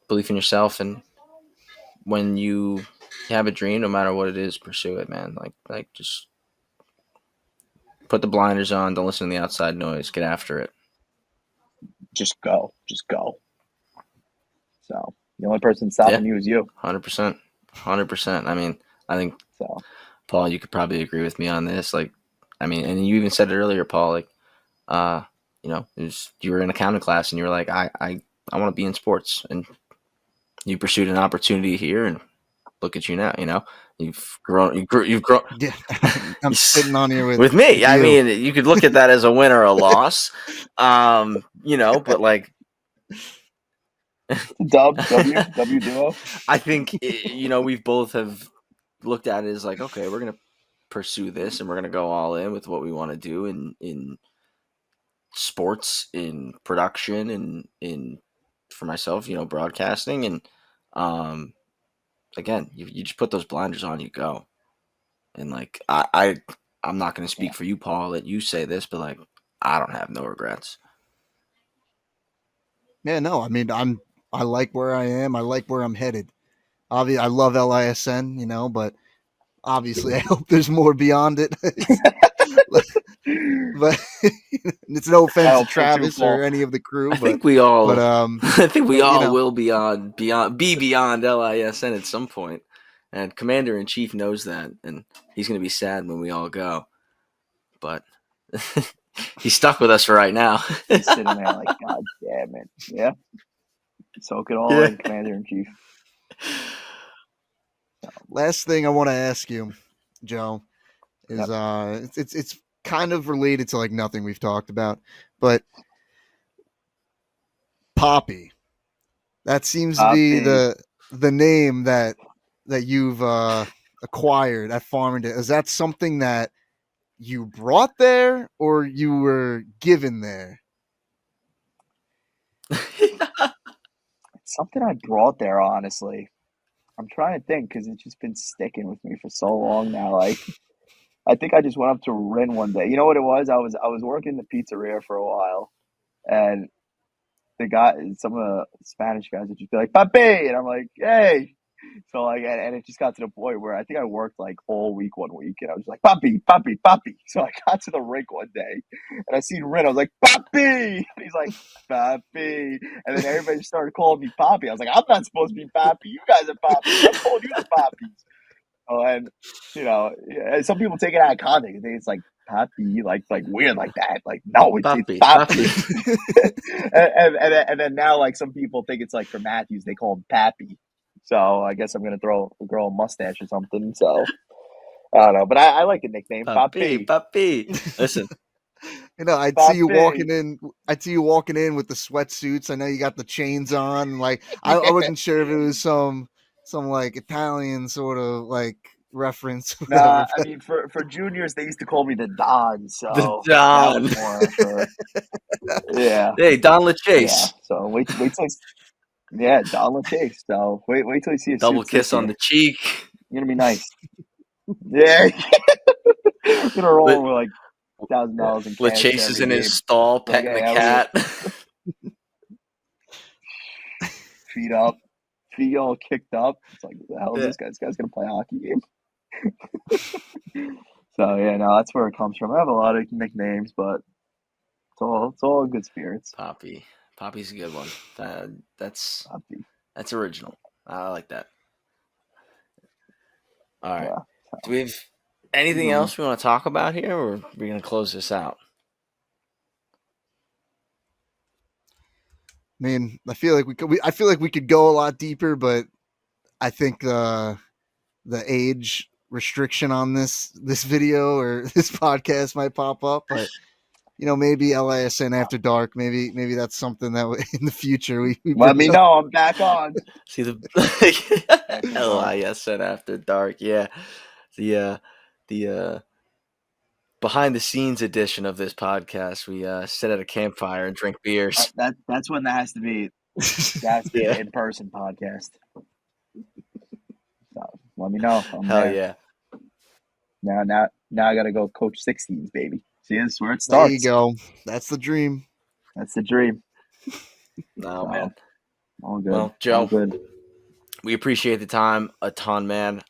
Speaker 1: belief in yourself, and when you have a dream, no matter what it is, pursue it, man. Like just put the blinders on. Don't listen to the outside noise. Get after it.
Speaker 2: Just go. So the only person stopping you is you.
Speaker 1: 100%. 100%. I mean, I think
Speaker 2: so.
Speaker 1: Paul, you could probably agree with me on this. Like, I mean, and you even said it earlier, Paul. Like, you were in accounting class and you were like, I want to be in sports, and you pursued an opportunity here, and look at you now. You've grown. You've grown.
Speaker 3: Yeah, I'm sitting on here
Speaker 1: with me.
Speaker 3: you.
Speaker 1: I mean, you could look at that as a win or a loss. But like.
Speaker 2: W duo.
Speaker 1: I think we've both have looked at it as like, okay, we're gonna pursue this and we're gonna go all in with what we want to do in sports, in production, and in for myself, broadcasting, and again, you just put those blinders on, you go. And like I'm not going to speak for you, Paul. I'll let you say this, but like I don't have no regrets.
Speaker 3: Yeah, no, I mean, I like where I am. I like where I'm headed. Obviously, I love LISN, but obviously, I hope there's more beyond it. But it's no
Speaker 2: I
Speaker 3: offense to
Speaker 2: hope so too,
Speaker 3: Travis or
Speaker 2: Paul.
Speaker 3: any of the crew,
Speaker 1: I think we all,
Speaker 3: but
Speaker 1: I think we
Speaker 3: but
Speaker 1: all will be beyond LISN at some point, and Commander in Chief knows that, and he's going to be sad when we all go. But he's stuck with us for right now.
Speaker 2: He's sitting there like, God damn it. Yeah. Soak it all
Speaker 1: Yeah.
Speaker 2: in, Commander in Chief.
Speaker 3: last thing I want to ask you, Joe, is it's kind of related to like nothing we've talked about, but Poppy. That seems to be
Speaker 2: Poppy.
Speaker 3: the name that you've acquired at Farmingdale. Is that something that you brought there or you were given there?
Speaker 2: It's something I brought there, honestly. I'm trying to think because it's just been sticking with me for so long now. Like, I think I just went up to Rin one day. You know what it was? I was working the pizzeria for a while, and the guy, some of the Spanish guys would just be like, "Papi," and I'm like, "Hey." So like, and it just got to the point where I think I worked like all week one week, and I was like, "Papi, papi, papi." So I got to the rink one day, and I seen Rin. I was like, "Papi," and he's like, "Papi," and then everybody just started calling me Papi. I was like, "I'm not supposed to be Papi. You guys are Papis. I'm calling you the Papis." Oh, and some people take it out of context. They think it's like Papi, like weird like that. Like, no, it's
Speaker 1: Papi,
Speaker 2: Papi.
Speaker 1: Papi.
Speaker 2: And then now like some people think it's like for Matthews they call him Pappy. So I guess I'm gonna grow a mustache or something. So I don't know, but I like the nickname
Speaker 1: Papi,
Speaker 2: Papi.
Speaker 1: Papi. Listen,
Speaker 3: I'd see you
Speaker 2: Papi.
Speaker 3: walking in. I'd see you walking in with the sweatsuits. I know you got the chains on. Like I
Speaker 2: Yeah.
Speaker 3: wasn't sure if it was some like Italian sort of like reference,
Speaker 2: Nah,
Speaker 3: whatever.
Speaker 2: I mean for juniors they used to call me the Don,
Speaker 1: the
Speaker 2: so that
Speaker 1: Don.
Speaker 2: was more for yeah,
Speaker 1: Hey, Don
Speaker 2: yeah.
Speaker 1: LaChase.
Speaker 2: So wait till yeah, Don LaChase. So wait till you see a
Speaker 1: Double
Speaker 2: suit this
Speaker 1: kiss on
Speaker 2: year.
Speaker 1: the cheek.
Speaker 2: You're gonna be nice. Yeah. We're gonna
Speaker 1: La-
Speaker 2: roll with like $1,000 in cash
Speaker 1: LaChase is
Speaker 2: every
Speaker 1: in his
Speaker 2: game.
Speaker 1: stall
Speaker 2: Like,
Speaker 1: petting
Speaker 2: hey,
Speaker 1: the
Speaker 2: how are you?
Speaker 1: cat.
Speaker 2: Feet up, feet all kicked up. It's like, what the hell is
Speaker 1: Yeah.
Speaker 2: this guy's gonna play a hockey game. So yeah, no, that's where it comes from. I have a lot of nicknames, but it's all in good spirits.
Speaker 1: Poppy. Poppy's a good one. That's
Speaker 2: Poppy.
Speaker 1: that's original. I like that. All right.
Speaker 2: Yeah.
Speaker 1: Do we have anything
Speaker 2: Mm.
Speaker 1: else we want to talk about here, or are we gonna close this out?
Speaker 3: I mean, I feel like I feel like we could go a lot deeper, but I think the age restriction on this video or this podcast might pop up. But maybe LISN after dark. Maybe that's something that in the future we
Speaker 2: Let
Speaker 3: bring
Speaker 2: me
Speaker 3: up.
Speaker 2: know. I'm back on.
Speaker 1: See the
Speaker 2: After dark.
Speaker 1: LISN after dark. Yeah, the behind the scenes edition of this podcast. We sit at a campfire and drink beers.
Speaker 2: That's when that has to be. That has to be
Speaker 1: Yeah,
Speaker 2: the in-person podcast. So let me know. I'm
Speaker 1: hell
Speaker 2: there.
Speaker 1: yeah.
Speaker 2: Now I gotta go coach 16s, baby. See, this is where it
Speaker 3: There you
Speaker 2: starts.
Speaker 3: go. That's the dream.
Speaker 2: That's the dream.
Speaker 1: No man.
Speaker 2: So all good.
Speaker 1: Well,
Speaker 2: All
Speaker 1: Joe,
Speaker 2: good.
Speaker 1: we appreciate the time a ton, man.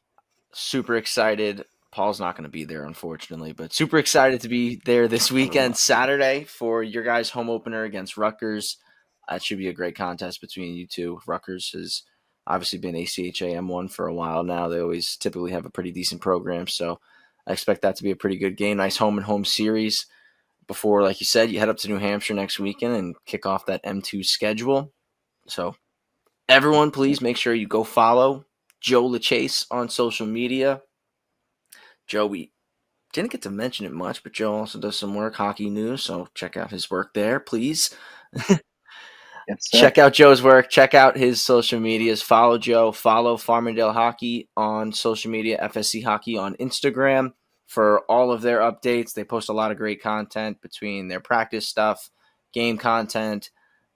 Speaker 1: Super excited. Paul's not going to be there, unfortunately, but super excited to be there this weekend, Saturday, for your guys' home opener against Rutgers. That should be a great contest between you two. Rutgers has obviously been ACHA M1 for a while now. They always typically have a pretty decent program, so I expect that to be a pretty good game. Nice home and home series before, like you said, you head up to New Hampshire next weekend and kick off that M2 schedule. So everyone, please make sure you go follow Joe LaChase on social media. Joe, we didn't get to mention it much, but Joe also does some work, hockey news, so check out his work there, please.
Speaker 2: Yes, sir.
Speaker 1: Check out Joe's work. Check out his social medias. Follow Joe. Follow Farmingdale Hockey on social media, FSC Hockey on Instagram for all of their updates. They post a lot of great content between their practice stuff, game content.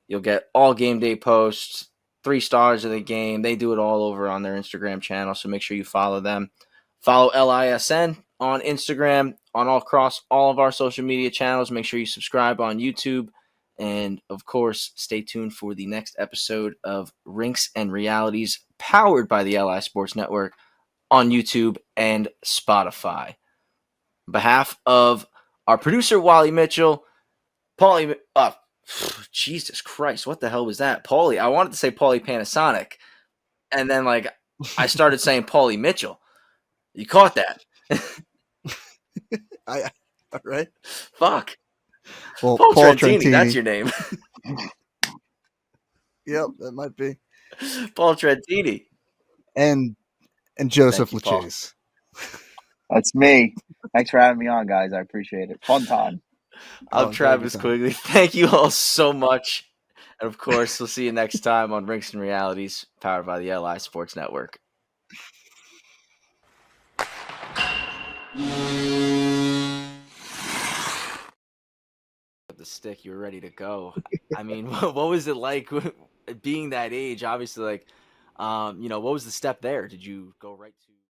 Speaker 1: You'll get all game day posts, 3 stars of the game. They do it all over on their Instagram channel, so make sure you follow them. Follow LISN on Instagram, across all of our social media channels. Make sure you subscribe on YouTube. And, of course, stay tuned for the next episode of Rinks and Realities, powered by the LI Sports Network on YouTube and Spotify. On behalf of our producer, Wally Mitchell, Paulie, Jesus Christ, what the hell was that? Paulie, I wanted to say Paulie Panasonic, and then, I started saying Paulie Mitchell. You caught that.
Speaker 3: All right.
Speaker 1: Fuck.
Speaker 3: Well,
Speaker 1: Paul
Speaker 3: Paul
Speaker 1: Trentini,
Speaker 3: Trentini.
Speaker 1: that's your name.
Speaker 3: Yep, that might be.
Speaker 1: Paul Trentini.
Speaker 3: And Joseph
Speaker 1: Thank you, Paul.
Speaker 3: LaChase.
Speaker 2: That's me. Thanks for having me on, guys. I appreciate it. Fun time.
Speaker 1: I'm
Speaker 3: Oh,
Speaker 1: Travis
Speaker 3: time.
Speaker 1: Quigley. Thank you all so much. And, of course, we'll see you next time on Rinks and Realities, powered by the LI Sports Network. The stick, you were ready to go. I mean, what was it like being that age? Obviously, what was the step there? Did you go right to